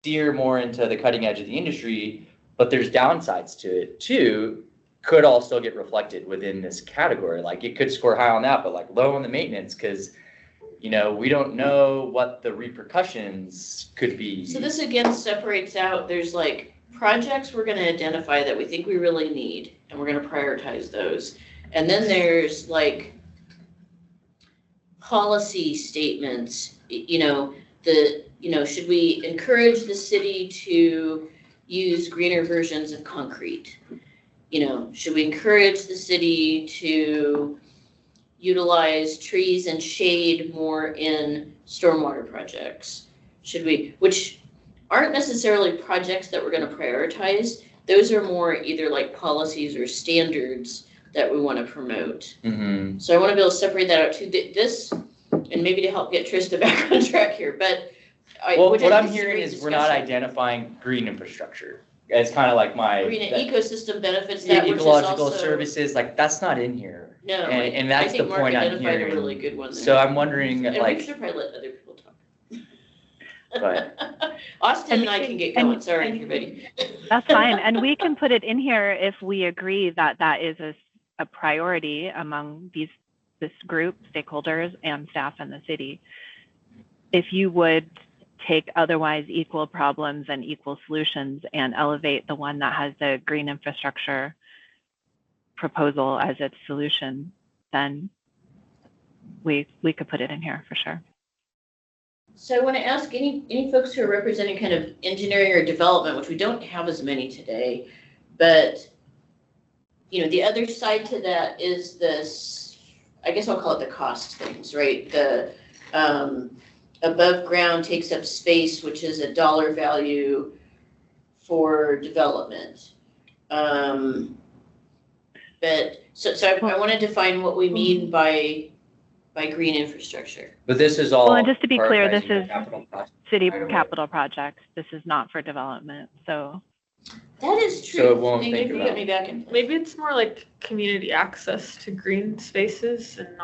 steer more into the cutting edge of the industry, but there's downsides to it too, could all still get reflected within this category. Like it could score high on that, but like low on the maintenance because, we don't know what the repercussions could be. So this again separates out, there's like projects we're going to identify that we think we really need, and we're going to prioritize those. And then there's like policy statements, should we encourage the city to use greener versions of concrete? Should we encourage the city to utilize trees and shade more in stormwater projects? Which aren't necessarily projects that we're going to prioritize. Those are more either like policies or standards that we want to promote. Mm-hmm. So I want to be able to separate that out too. This, and maybe to help get Trista back on track here, but what I'm hearing is we're not identifying green infrastructure. It's kind of like green ecosystem benefits. Ecological services, like that's not in here. No, and that's the point I'm hearing. A really good one there. So I'm wondering, and like, we should probably let other people talk. But Austin and I can get going. Sorry, everybody. That's fine, and we can put it in here if we agree that that is a priority among this group, stakeholders, and staff in the city. If you would take otherwise equal problems and equal solutions and elevate the one that has the green infrastructure proposal as its solution, then we could put it in here for sure. So I want to ask any folks who are representing kind of engineering or development, which we don't have as many today, but the other side to that is this, I guess I'll call it the cost things, right? The above ground takes up space, which is a dollar value for development. But so I want to define what we mean by green infrastructure. But this is all. Well, and just to be clear, this is city capital projects. This is not for development. So that is true. So it won't Maybe think you about get me back in. Maybe it's more like community access to green spaces and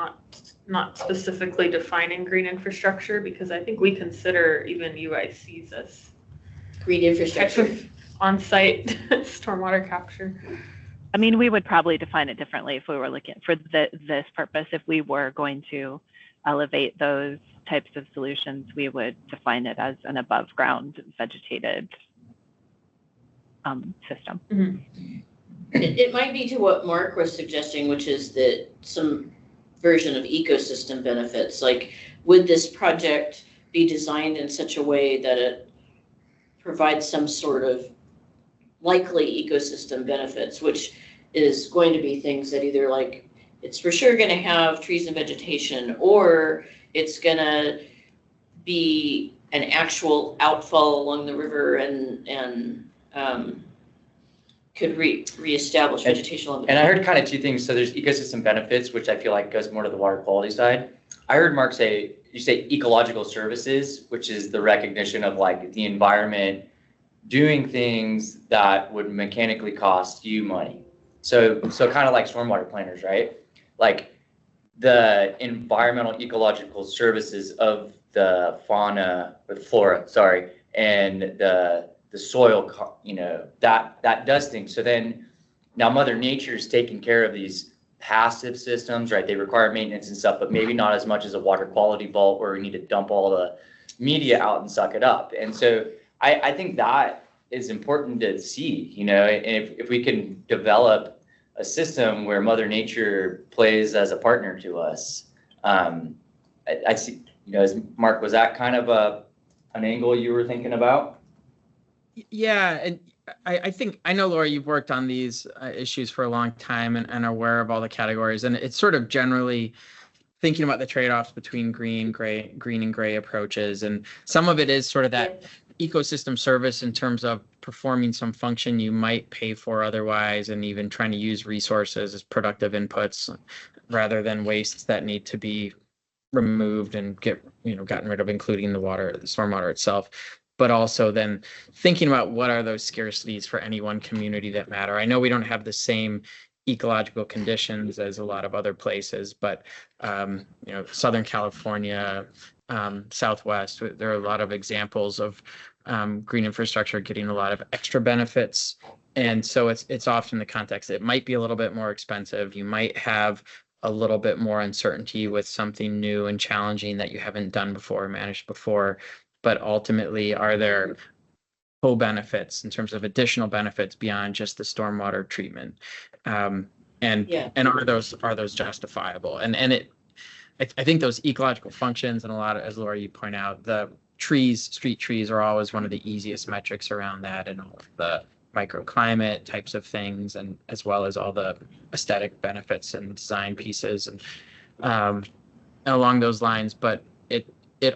not specifically defining green infrastructure, because I think we consider even UICs as green infrastructure, on-site stormwater capture. I mean, we would probably define it differently if we were looking for this purpose. If we were going to elevate those types of solutions, we would define it as an above ground vegetated system. Mm-hmm. It might be to what Mark was suggesting, which is that some version of ecosystem benefits. Like, would this project be designed in such a way that it provides some sort of likely ecosystem benefits, which is going to be things that either like it's for sure going to have trees and vegetation, or it's going to be an actual outfall along the river and could reestablish vegetation along the river. And I heard kind of two things. So there's ecosystem benefits, which I feel like goes more to the water quality side. I heard Mark say ecological services, which is the recognition of like the environment doing things that would mechanically cost you money. So kind of like stormwater planners, right? Like the environmental ecological services of the fauna or the flora, and the soil, that does things. So then now Mother Nature's taking care of these passive systems, right? They require maintenance and stuff, but maybe not as much as a water quality vault where we need to dump all the media out and suck it up. And so I think that is important to see, and if we can develop a system where Mother Nature plays as a partner to us, I see, Mark, was that kind of an angle you were thinking about? Yeah, and I think, I know, Laura, you've worked on these issues for a long time and are aware of all the categories, and it's sort of generally thinking about the trade-offs between green and gray approaches. And some of it is sort of that ecosystem service in terms of performing some function you might pay for otherwise, and even trying to use resources as productive inputs rather than wastes that need to be removed and gotten rid of, including the stormwater itself. But also then thinking about what are those scarcities for any one community that matter. I know we don't have the same ecological conditions as a lot of other places, but Southern California, Southwest, there are a lot of examples of green infrastructure getting a lot of extra benefits. And so it's often the context. It might be a little bit more expensive. You might have a little bit more uncertainty with something new and challenging that you haven't done before, managed before. But ultimately, are there co-benefits in terms of additional benefits beyond just the stormwater treatment? And are those justifiable? And I think those ecological functions, and a lot of, as Laura, you point out, the street trees are always one of the easiest metrics around that, and all of the microclimate types of things, and as well as all the aesthetic benefits and design pieces and along those lines. But it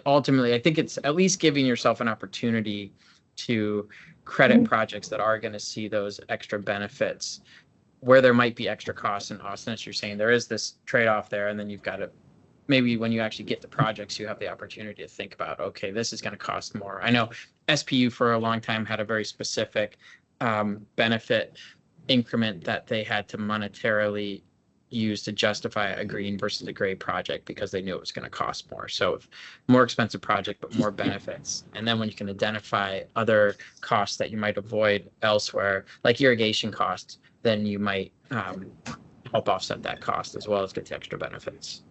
ultimately, I think it's at least giving yourself an opportunity to credit projects that are going to see those extra benefits where there might be extra costs. And Austin, as you're saying, there is this trade-off there, and then you've got to, maybe when you actually get the projects, you have the opportunity to think about, okay, this is going to cost more. I know SPU for a long time had a very specific benefit increment that they had to monetarily use to justify a green versus a gray project, because they knew it was going to cost more. So more expensive project, but more benefits. And then when you can identify other costs that you might avoid elsewhere, like irrigation costs, then you might help offset that cost as well as get the extra benefits.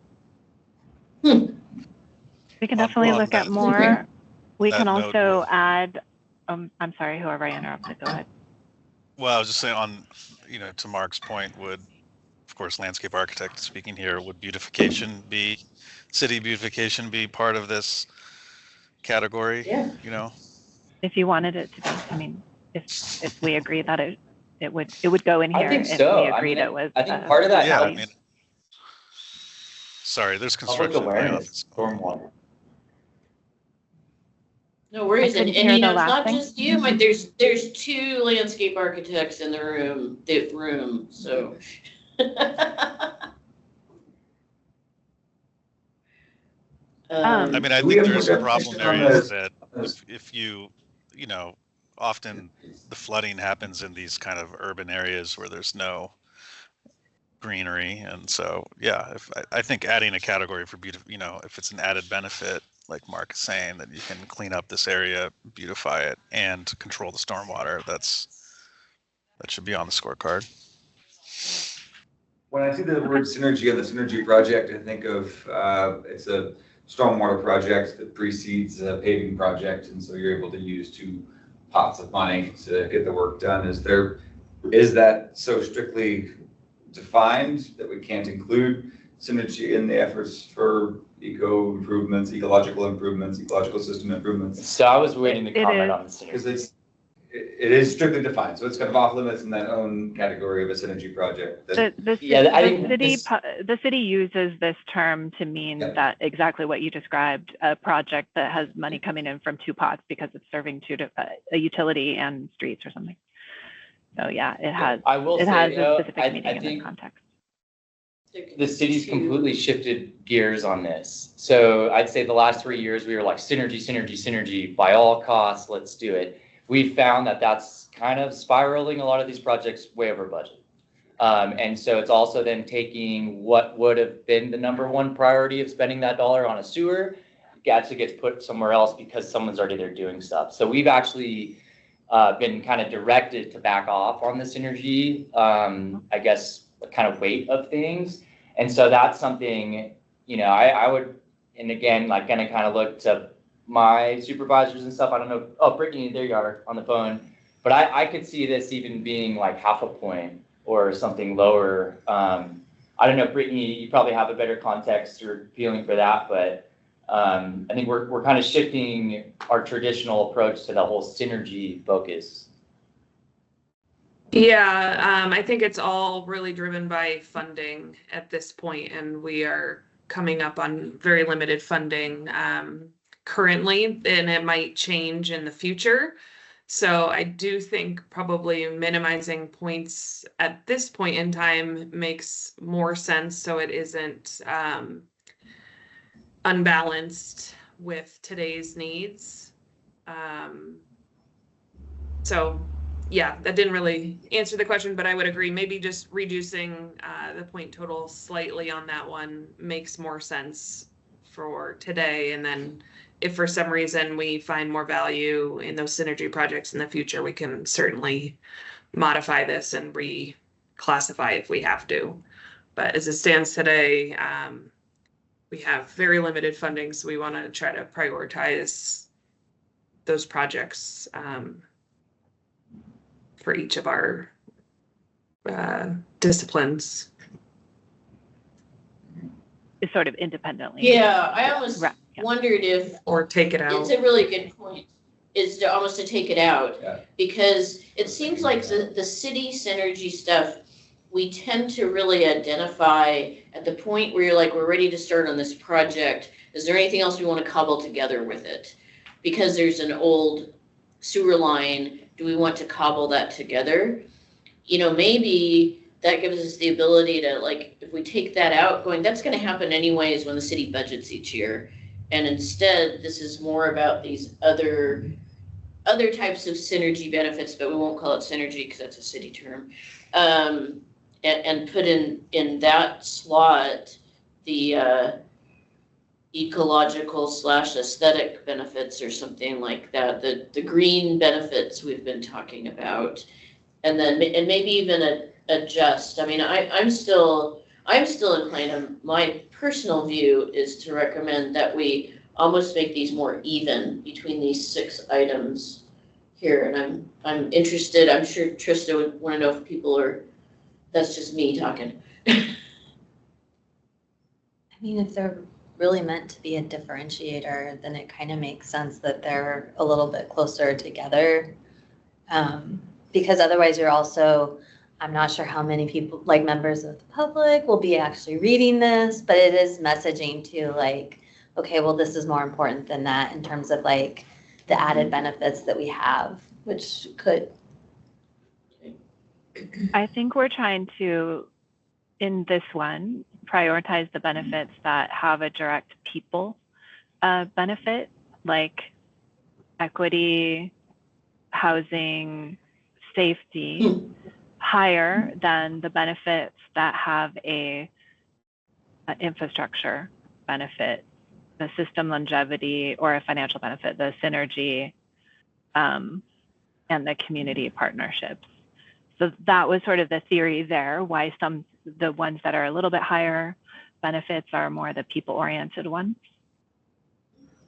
We can definitely look at more. We can also add, I'm sorry, whoever I interrupted, go ahead. Well, I was just saying to Mark's point, would, of course, landscape architect speaking here, would city beautification be part of this category? Yeah. If you wanted it to be, I mean, if we agree that it would go in here. I think if so. we agreed it was. I think part of that. Yeah. I mean, sorry, there's construction. Public awareness, stormwater. No worries, and hear the it's last not thing. just you. Like there's two landscape architects in the room. So. I mean, I think there's problem areas that if you, often the flooding happens in these kind of urban areas where there's no greenery. And so, yeah, I think adding a category for if it's an added benefit, like Mark is saying, that you can clean up this area, beautify it, and control the stormwater, that should be on the scorecard. When I see the word synergy and the synergy project, I think of it's a stormwater project that precedes a paving project, and so you're able to use two pots of money to get the work done. Is that so strictly defined that we can't include synergy in the efforts for ecological system improvements? So I was waiting to comment on the synergy. Because it is strictly defined, so it's kind of off limits in that own category of a synergy project. The city uses this term to mean that exactly what you described, a project that has money coming in from two pots because it's serving a utility and streets or something. So yeah, it has. I will say, has a specific meaning in this context. The city's completely shifted gears on this. So I'd say the last 3 years we were like synergy by all costs. Let's do it. We found that that's kind of spiraling a lot of these projects way over budget. And so it's also then taking what would have been the number one priority of spending that dollar on a sewer, actually gets put somewhere else because someone's already there doing stuff. So we've actually been kind of directed to back off on the synergy, I guess, kind of weight of things. And so that's something, I would, and again, like gonna kind of look to my supervisors and stuff. I don't know. Oh, Brittany, there you are on the phone. But I could see this even being like half a point or something lower. I don't know, Brittany, you probably have a better context or feeling for that, but I think we're kind of shifting our traditional approach to the whole synergy focus. Yeah, I think it's all really driven by funding at this point, and we are coming up on very limited funding currently, and it might change in the future. So I do think probably minimizing points at this point in time makes more sense, so it isn't unbalanced with today's needs. So yeah, that didn't really answer the question, but I would agree. Maybe just reducing the point total slightly on that one makes more sense for today. And then if for some reason we find more value in those synergy projects in the future, we can certainly modify this and reclassify if we have to. But as it stands today, we have very limited funding, so we want to try to prioritize those projects for each of our disciplines. Is sort of independently. Yeah, I almost wondered if, or take it out. It's a really good point, is to almost to take it out. Yeah. Because it seems like the city synergy stuff, we tend to really identify at the point where you're like, we're ready to start on this project. Is there anything else we want to cobble together with it? Because there's an old sewer line, do we want to cobble that together? You know, maybe that gives us the ability to, like, if we take that out, going, that's going to happen anyways when the city budgets each year. And instead, this is more about these other types of synergy benefits, but we won't call it synergy because that's a city term. And put in that slot the ecological / aesthetic benefits or something like that, the green benefits we've been talking about, and maybe even adjust. I mean, I'm still inclined, my personal view is to recommend that we almost make these more even between these 6 items here. And I'm interested, I'm sure Trista would want to know if people are, that's just me talking. I mean, if they're really meant to be a differentiator, then it kind of makes sense that they're a little bit closer together. Because otherwise you're also, I'm not sure how many people, like members of the public, will be actually reading this, but it is messaging to like, okay, well, this is more important than that in terms of like the added benefits that we have, which could. I think we're trying to, in this one, prioritize the benefits that have a direct people benefit, like equity, housing, safety, higher than the benefits that have a infrastructure benefit, the system longevity, or a financial benefit, the synergy, and the community partnerships. So that was sort of the theory there, why the ones that are a little bit higher benefits are more the people-oriented ones.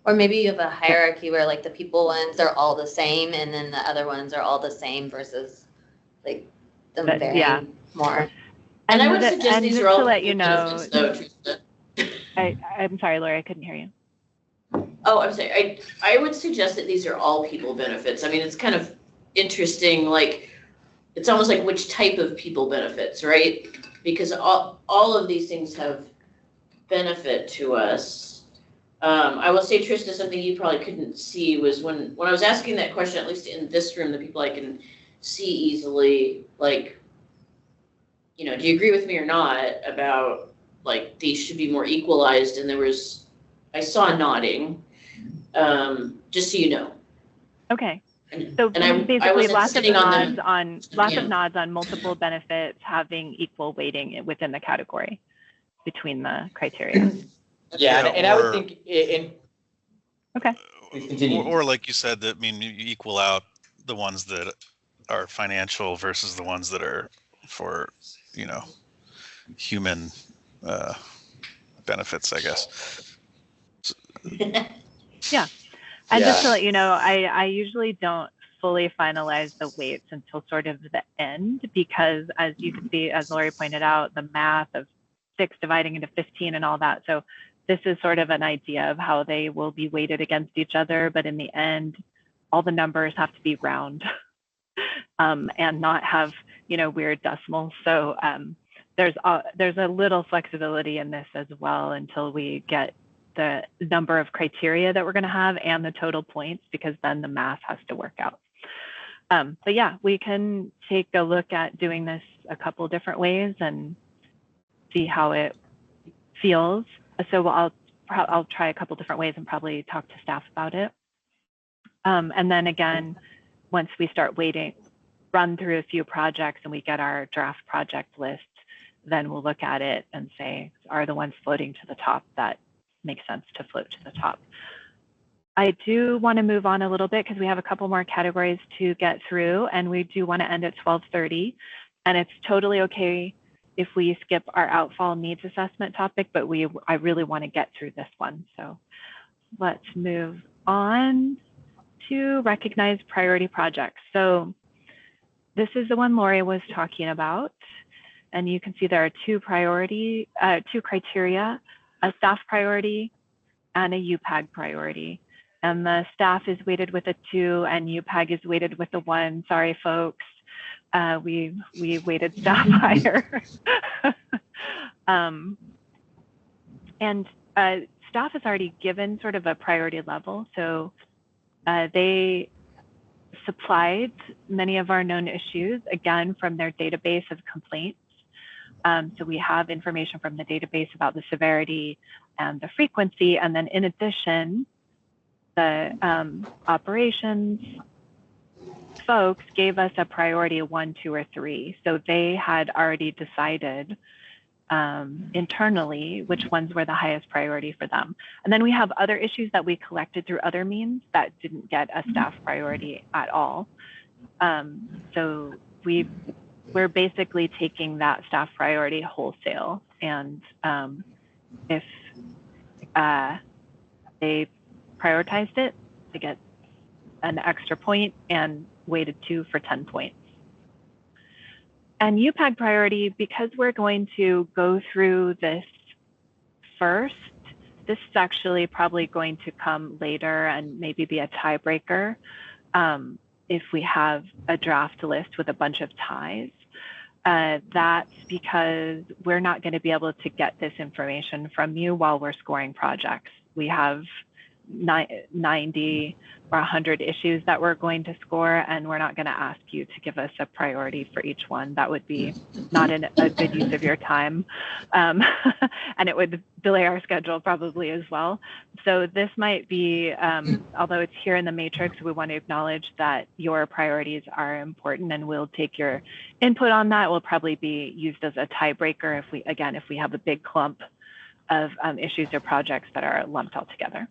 Or maybe you have a hierarchy where like the people ones are all the same and then the other ones are all the same versus like them varying more. And I would suggest these are all to let you know, though, Trista. I'm sorry, Lori, I couldn't hear you. Oh, I'm sorry. I would suggest that these are all people benefits. I mean, it's kind of interesting, like, it's almost like which type of people benefits, right? Because all of these things have benefit to us. I will say, Trista, something you probably couldn't see was when I was asking that question, at least in this room, the people I can see easily, like, you know, do you agree with me or not about, like, these should be more equalized? And I saw nodding, just so you know. Okay. So basically lots of nods on multiple benefits having equal weighting within the category between the criteria. Yeah, and I would think okay. Please continue. Or like you said, that you equal out the ones that are financial versus the ones that are for, you know, human benefits, I guess. Yeah. And just to let you know, I usually don't fully finalize the weights until sort of the end, because as you can see, as Lori pointed out, the math of 6 dividing into 15 and all that. So this is sort of an idea of how they will be weighted against each other, but in the end, all the numbers have to be round and not have, weird decimals. So there's a little flexibility in this as well until we get the number of criteria that we're going to have and the total points, because then the math has to work out. But yeah, we can take a look at doing this a couple different ways and see how it feels. So I'll try a couple different ways and probably talk to staff about it. And then again, once we start run through a few projects and we get our draft project list, then we'll look at it and say, are the ones floating to the top that make sense to float to the top? I do want to move on a little bit because we have a couple more categories to get through, and we do want to end at 12:30. And it's totally okay if we skip our outfall needs assessment topic, but I really want to get through this one. So let's move on to recognize priority projects. So this is the one Lori was talking about. And you can see there are two criteria, a staff priority and a UPAG priority. And the staff is weighted with a 2 and UPAG is weighted with a 1. Sorry, folks. We weighted staff higher. And staff is already given sort of a priority level. So they supplied many of our known issues, again, from their database of complaints. So we have information from the database about the severity and the frequency. And then in addition, the operations folks gave us a priority of 1, 2, or 3. So they had already decided internally which ones were the highest priority for them. And then we have other issues that we collected through other means that didn't get a staff priority at all. So we're basically taking that staff priority wholesale. And if they prioritized it, they get an extra point and weighted 2 for 10 points. And UPAG priority, because we're going to go through this first, this is actually probably going to come later and maybe be a tiebreaker if we have a draft list with a bunch of ties. That's because we're not going to be able to get this information from you while we're scoring projects. We have 90 or 100 issues that we're going to score, and we're not going to ask you to give us a priority for each one. That would be not a good use of your time, and it would delay our schedule probably as well. So this might be, although it's here in the matrix, we want to acknowledge that your priorities are important, and we'll take your input on that. It will probably be used as a tiebreaker if we have a big clump of issues or projects that are lumped all together.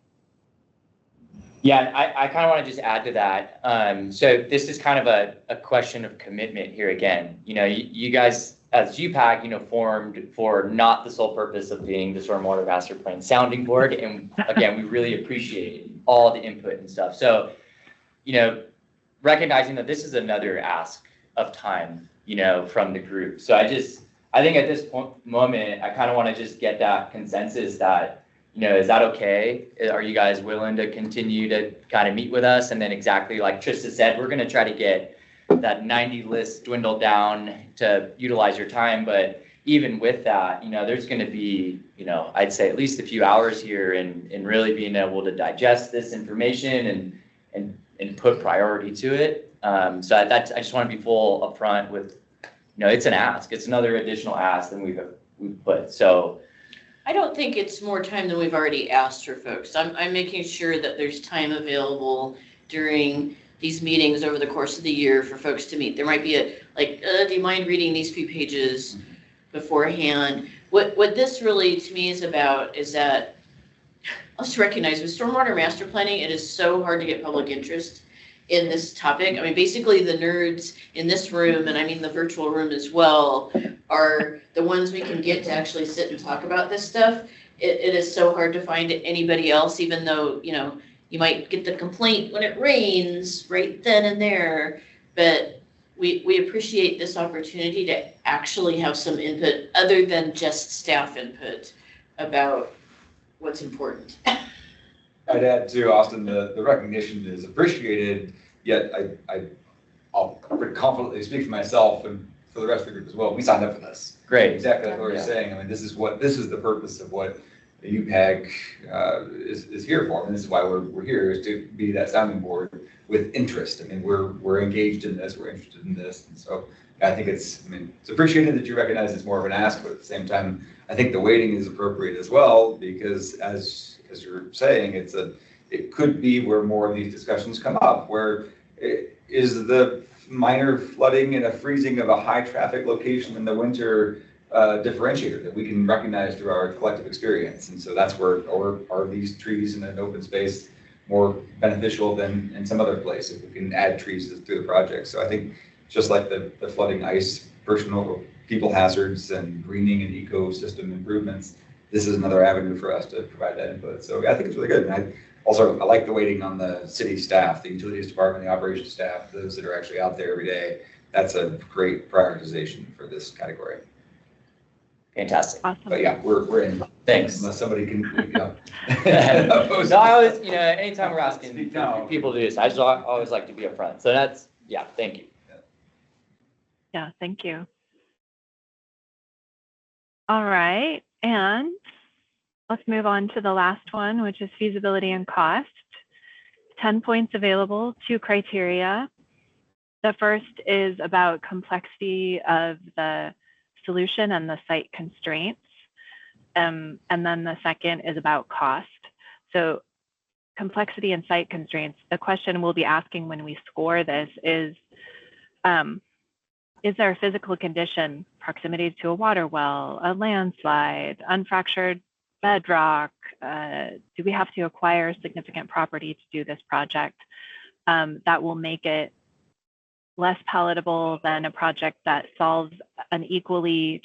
Yeah, I kind of want to just add to that. So this is kind of a question of commitment here again. You guys as UPAG, formed for not the sole purpose of being the stormwater master plan sounding board. And again, we really appreciate all the input and stuff. So, recognizing that this is another ask of time, from the group. So I think at this moment, I kind of want to just get that consensus that, is that okay? Are you guys willing to continue to kind of meet with us? And then exactly like Trista said, we're going to try to get that 90 list dwindled down to utilize your time. But even with that, there's going to be, I'd say at least a few hours here in really being able to digest this information and put priority to it. So I just want to be full upfront with, it's an ask. It's another additional ask than we've put. So I don't think it's more time than we've already asked for folks. I'm making sure that there's time available during these meetings over the course of the year for folks to meet. There might be do you mind reading these few pages beforehand? What this really to me is about is that let's recognize with stormwater master planning, it is so hard to get public interest in this topic. I mean, basically the nerds in this room, and I mean the virtual room as well, are the ones we can get to actually sit and talk about this stuff. It is so hard to find anybody else, even though, you might get the complaint when it rains right then and there. But we appreciate this opportunity to actually have some input other than just staff input about what's important. I'd add too, Austin, the recognition is appreciated, yet I'll pretty confidently speak for myself and for the rest of the group as well. We signed up for this. Great. Exactly like what you're saying. I mean, this is the purpose of what the UPAG is here for. And this is why we're here, is to be that sounding board with interest. I mean, we're engaged in this, we're interested in this. And so I think it's appreciated that you recognize it's more of an ask, but at the same time, I think the weighting is appropriate as well, because as you're saying, it could be where more of these discussions come up, where is the minor flooding and a freezing of a high traffic location in the winter differentiator that we can recognize through our collective experience. And so that's where, or are these trees in an open space more beneficial than in some other place if we can add trees through the project. So I think just like the flooding, ice, personal people hazards, and greening and ecosystem improvements, this is another avenue for us to provide that input. So I think it's really good. And I like the weighting on the city staff, the utilities department, the operations staff, those that are actually out there every day. That's a great prioritization for this category. Fantastic. Awesome. But yeah, we're in. Thanks. Unless somebody can, No, I always, anytime we're asking people to do this, I just always like to be upfront. So that's, thank you. Yeah, thank you. All right, and let's move on to the last one, which is feasibility and cost. 10 points available, 2 criteria. The first is about complexity of the solution and the site constraints. And then the second is about cost. So complexity and site constraints, the question we'll be asking when we score this is there a physical condition, proximity to a water well, a landslide, unfractured bedrock? Do we have to acquire significant property to do this project? That will make it less palatable than a project that solves an equally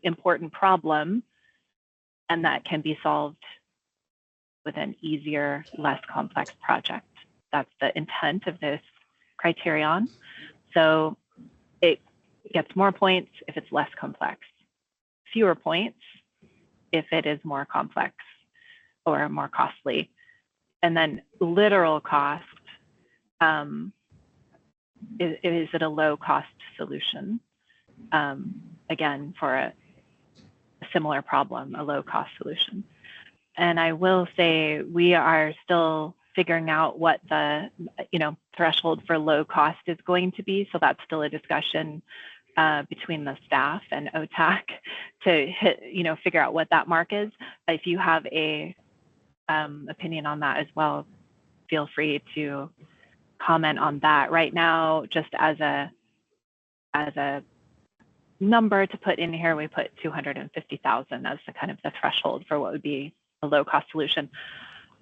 important problem, and that can be solved with an easier, less complex project. That's the intent of this criterion. So it gets more points if it's less complex, fewer points if it is more complex or more costly. And then literal cost, is it a low cost solution? Again, for a similar problem, a low cost solution. And I will say we are still figuring out what the threshold for low cost is going to be. So that's still a discussion between the staff and OTAC to figure out what that mark is. If you have a opinion on that as well, feel free to comment on that. Right now, just as a number to put in here, we put 250,000 as the kind of the threshold for what would be a low cost solution.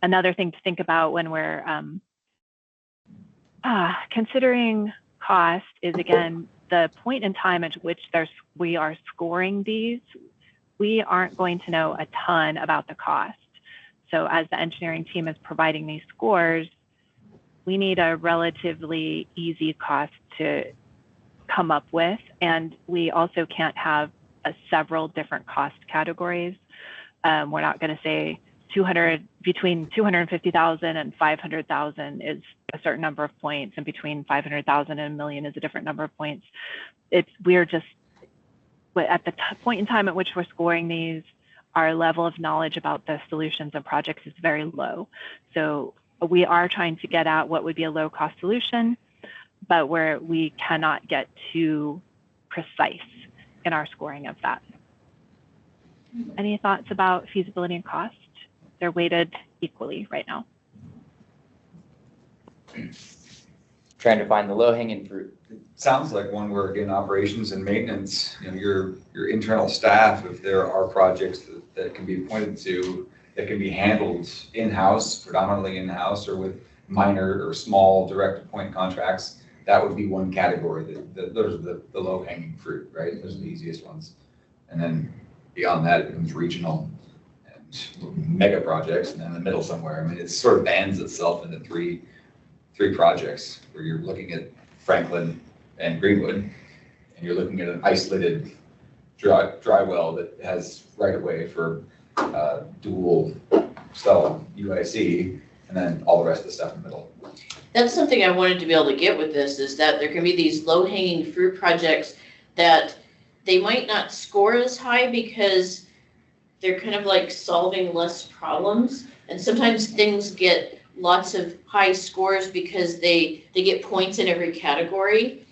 Another thing to think about when we're considering cost is, again, the point in time at which we are scoring these. We aren't going to know a ton about the cost. So as the engineering team is providing these scores, we need a relatively easy cost to come up with. And we also can't have several different cost categories. We're not going to say between 250,000 and 500,000 is a certain number of points, and between 500,000 and a million is a different number of points. We're just, at the point in time at which we're scoring these, our level of knowledge about the solutions and projects is very low. So we are trying to get at what would be a low cost solution, but where we cannot get too precise in our scoring of that. Any thoughts about feasibility and cost? They're weighted equally right now. Trying to find the low-hanging fruit. It sounds like one where, again, operations and maintenance, your internal staff, if there are projects that can be pointed to, that can be handled in-house, predominantly in-house, or with minor or small direct point contracts, that would be one category. Those are the low-hanging fruit, right? Those are the easiest ones. And then beyond that, it becomes regional and mega projects, and then in the middle somewhere. I mean, it sort of bands itself into three projects where you're looking at Franklin and Greenwood, and you're looking at an isolated dry well that has right of way for dual stall UIC, and then all the rest of the stuff in the middle. That's something I wanted to be able to get with this, is that there can be these low-hanging fruit projects that they might not score as high because they're kind of like solving less problems. And sometimes things get lots of high scores because they get points in every category.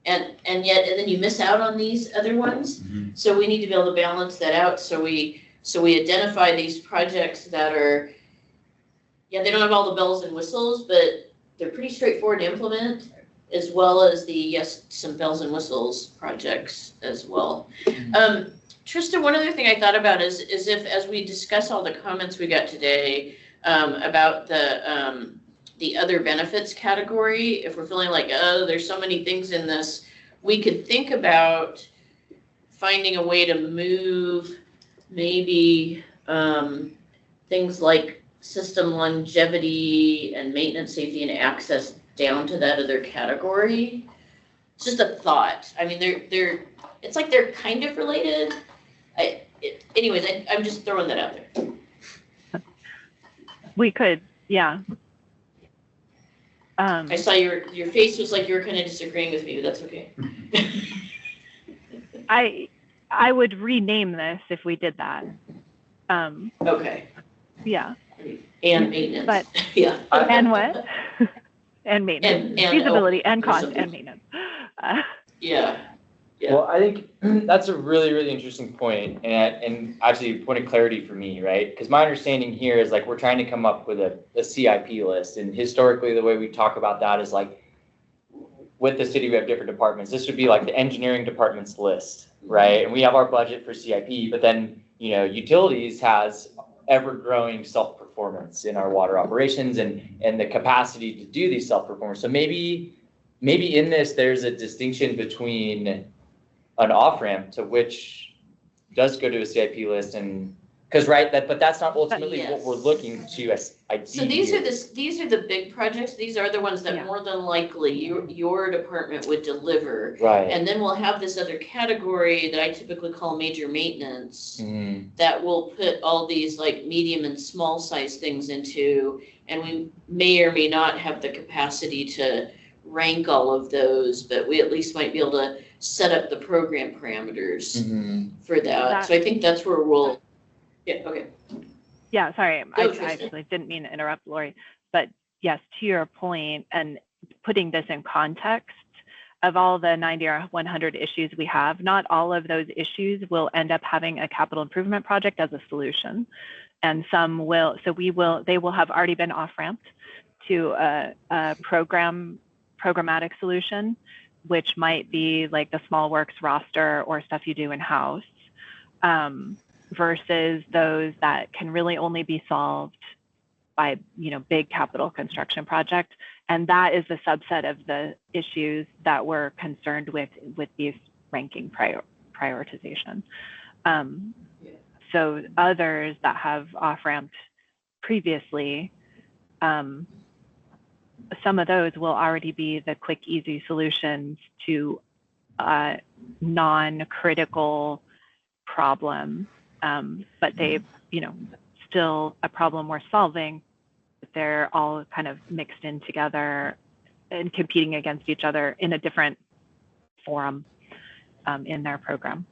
And then you miss out on these other ones. Mm-hmm. So we need to be able to balance that out. So we identify these projects that are, they don't have all the bells and whistles, but they're pretty straightforward to implement, as well as some bells and whistles projects as well. Trista, one other thing I thought about is if, as we discuss all the comments we got today about the other benefits category, if we're feeling like, oh, there's so many things in this, we could think about finding a way to move maybe things like system longevity and maintenance, safety, and access down to that other category. It's just a thought. I mean, it's like they're kind of related. I'm just throwing that out there. We could, yeah. I saw your face was like you were kind of disagreeing with me, but that's okay. I would rename this if we did that. Okay. Yeah. And maintenance. But yeah. And what? And maintenance. And feasibility and cost and maintenance. Yeah. Well, I think that's a really, really interesting point, and actually a point of clarity for me, right? Because my understanding here is like we're trying to come up with a CIP list, and historically the way we talk about that is like with the city we have different departments. This would be like the engineering department's list, right? And we have our budget for CIP, but then utilities has ever-growing self-performance in our water operations and the capacity to do these self-performance. So maybe in this there's a distinction between an off-ramp to which does go to a CIP list, and because but that's not ultimately what we're looking to as ideas. So these are the big projects. These are the ones that more than likely your department would deliver. Right. And then we'll have this other category that I typically call major maintenance that will put all these like medium and small size things into, and we may or may not have the capacity to rank all of those, but we at least might be able to set up the program parameters for that. So I think that's where we'll, okay. Yeah, sorry, Go, I actually didn't mean to interrupt, Lori, but yes, to your point, and putting this in context of all the 90 or 100 issues we have, not all of those issues will end up having a capital improvement project as a solution. And some will, they will have already been off-ramped to a programmatic solution, which might be like the small works roster or stuff you do in-house, versus those that can really only be solved by big capital construction project. And that is the subset of the issues that we're concerned with these ranking prioritization. So others that have off-ramped previously, some of those will already be the quick, easy solutions to non-critical problems, but they, still a problem we're solving, but they're all kind of mixed in together and competing against each other in a different forum in their program.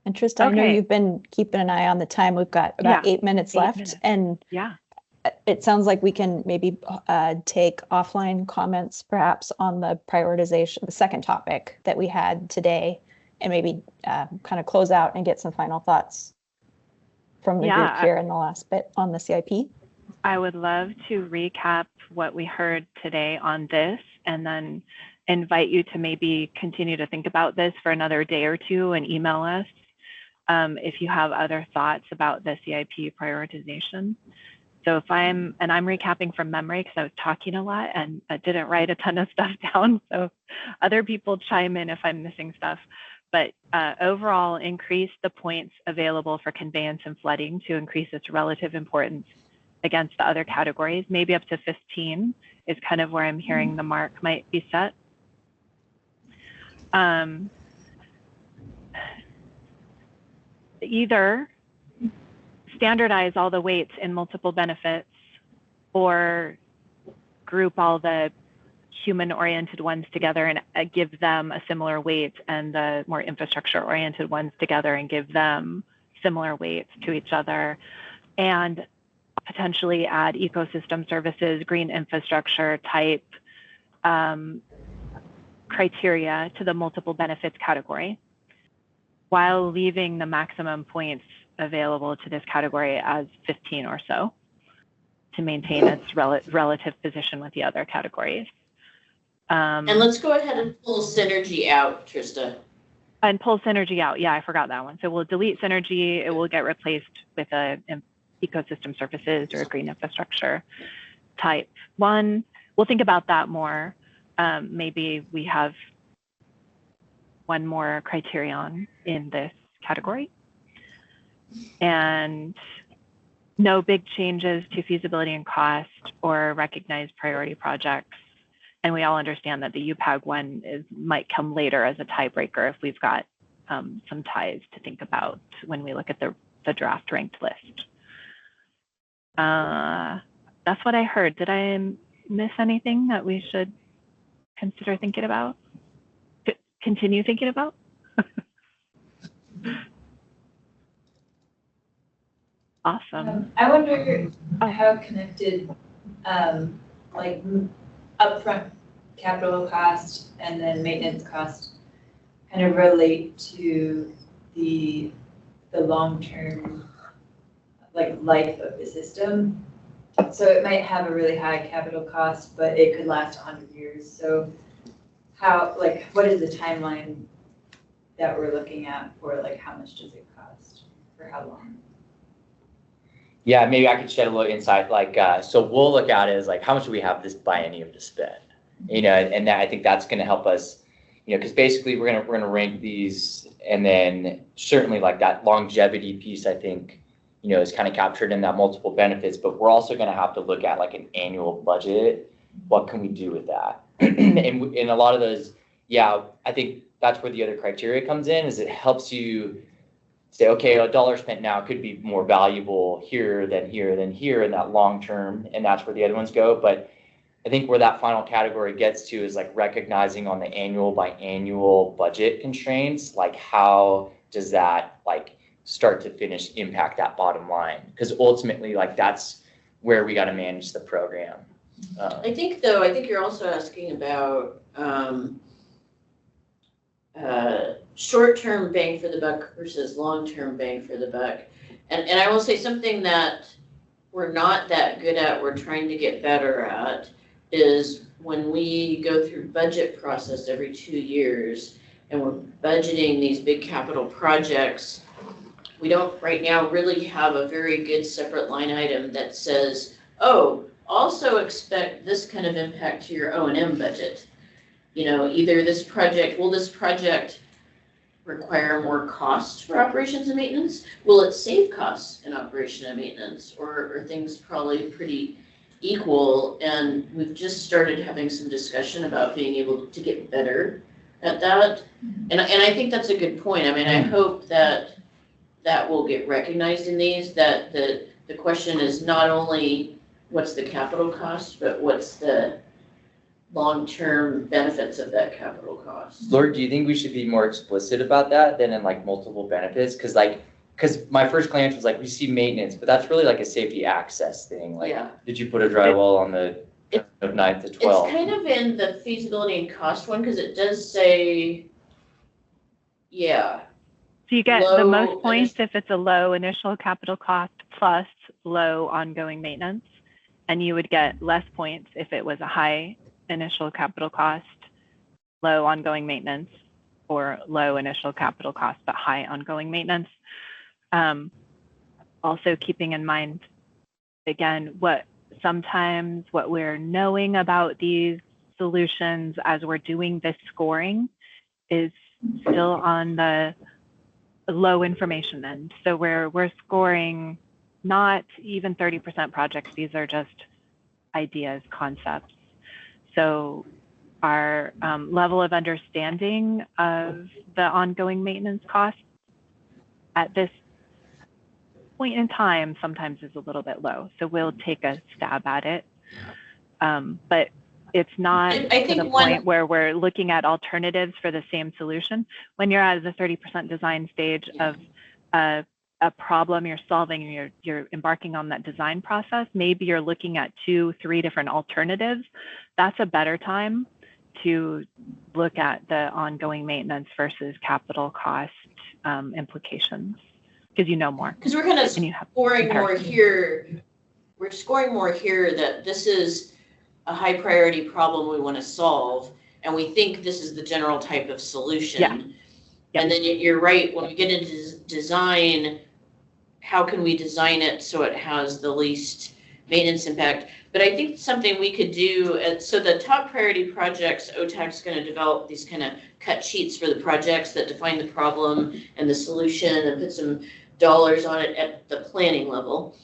And Trista, I know you've been keeping an eye on the time. We've got about 8 minutes left. And it sounds like we can maybe take offline comments perhaps on the prioritization, the second topic that we had today, and maybe kind of close out and get some final thoughts from the group here in the last bit on the CIP. I would love to recap what we heard today on this, and then invite you to maybe continue to think about this for another day or two and email us if you have other thoughts about the CIP prioritization. So I'm recapping from memory because I was talking a lot and I didn't write a ton of stuff down. So other people chime in if I'm missing stuff. But overall, increase the points available for conveyance and flooding to increase its relative importance against the other categories. Maybe up to 15 is kind of where I'm hearing the mark might be set. either standardize all the weights in multiple benefits or group all the human-oriented ones together and give them a similar weight, and the more infrastructure-oriented ones together and give them similar weights to each other, and potentially add ecosystem services, green infrastructure type criteria to the multiple benefits category, while leaving the maximum points available to this category as 15 or so to maintain its relative position with the other categories. And let's go ahead and pull synergy out, Trista. And pull synergy out. Yeah, I forgot that one. So we'll delete synergy. It will get replaced with a ecosystem services or a green infrastructure type one. We'll think about that more. Maybe we have one more criterion in this category. And no big changes to feasibility and cost or recognized priority projects. And we all understand that the UPAG one might come later as a tiebreaker if we've got some ties to think about when we look at the draft ranked list. That's what I heard. Did I miss anything that we should consider thinking about? Continue thinking about? Awesome. I wonder how connected, like upfront capital cost and then maintenance cost kind of relate to the long-term like life of the system. So it might have a really high capital cost, but it could last 100 years. So how, like, what is the timeline that we're looking at for, like, how much does it cost for how long? Yeah, maybe I could shed a little insight. Like, so we'll look at it as like, how much do we have this biennium to spend? You know, and I think that's going to help us, you know, because basically we're gonna rank these, and then certainly like that longevity piece, I think, you know, is kind of captured in that multiple benefits. But we're also going to have to look at like an annual budget. What can we do with that? And a lot of those, yeah, I think that's where the other criteria comes in. Is it helps you say, okay, $1 spent now could be more valuable here than here than here in that long term, and that's where the other ones go. But I think where that final category gets to is like recognizing on the annual by annual budget constraints, like how does that like start to finish impact that bottom line? Because ultimately, like that's where we got to manage the program. I think you're also asking about short-term bang for the buck versus long-term bang for the buck. And I will say something that we're not that good at, we're trying to get better at, is when we go through budget process every 2 years and we're budgeting these big capital projects, we don't right now really have a very good separate line item that says, oh, also expect this kind of impact to your O&M budget. You know, either this project require more costs for operations and maintenance? Will it save costs in operation and maintenance? Or are things probably pretty equal? And we've just started having some discussion about being able to get better at that. And I think that's a good point. I mean, I hope that will get recognized in these, that the question is not only what's the capital cost, but what's the long-term benefits of that capital cost. Lord, do you think we should be more explicit about that than in like multiple benefits? Because my first glance was like, we see maintenance, but that's really like a safety access thing. Like, yeah. Did you put a drywall on the 9th to 12th? It's kind of in the feasibility and cost one, because it does say, yeah. So you get the most points if it's a low initial capital cost plus low ongoing maintenance, and you would get less points if it was a high initial capital cost, low ongoing maintenance, or low initial capital cost but high ongoing maintenance. Also keeping in mind, again, what we're knowing about these solutions as we're doing this scoring is still on the low information end. So we're scoring not even 30% projects. These are just ideas, concepts. So our level of understanding of the ongoing maintenance costs at this point in time sometimes is a little bit low. So we'll take a stab at it. But it's not I to think the point where we're looking at alternatives for the same solution. When you're at the 30% design stage of a problem you're solving and you're embarking on that design process, maybe you're looking at 2-3 different alternatives. That's a better time to look at the ongoing maintenance versus capital cost implications, because you know more. Because we're kind of scoring more here. We're scoring more here that this is a high priority problem we want to solve, and we think this is the general type of solution. Yeah. Yep. And then you're right, when we get into design, how can we design it so it has the least maintenance impact? But I think something we could do, so the top priority projects, OTAC's going to develop these kind of cut sheets for the projects that define the problem and the solution and put some dollars on it at the planning level.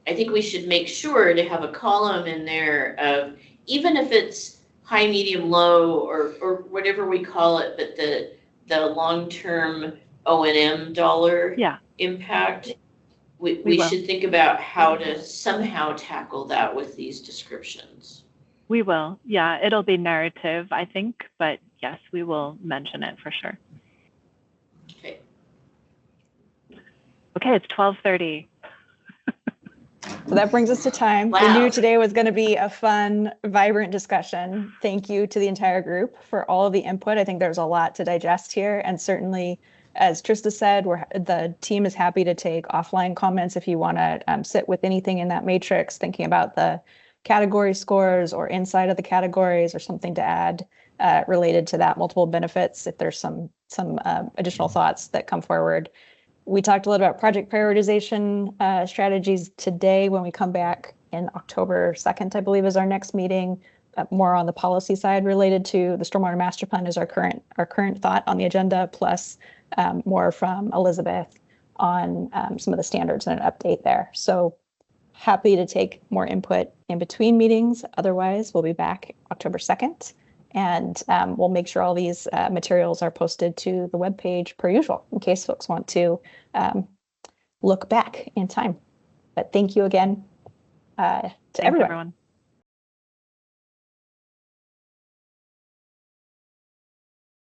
I think we should make sure to have a column in there of, even if it's high, medium, low, or whatever we call it, but the long-term O&M dollar impact, we should think about how to somehow tackle that with these descriptions. We will. Yeah, it'll be narrative, I think, but yes, we will mention it for sure. Okay. Okay, it's 12:30. So that brings us to time. Wow. We knew today was going to be a fun, vibrant discussion. Thank you to the entire group for all of the input. I think there's a lot to digest here, and certainly, as Trista said, the team is happy to take offline comments if you want to sit with anything in that matrix, thinking about the category scores or inside of the categories or something to add related to that multiple benefits. If there's some additional thoughts that come forward. We talked a little about project prioritization strategies today. When we come back in October 2nd, I believe, is our next meeting. More on the policy side related to the Stormwater Master Plan is our current thought on the agenda, plus more from Elizabeth on some of the standards and an update there. So happy to take more input in between meetings. Otherwise, we'll be back October 2nd. And we'll make sure all these materials are posted to the webpage per usual, in case folks want to look back in time. But thank you again to everyone.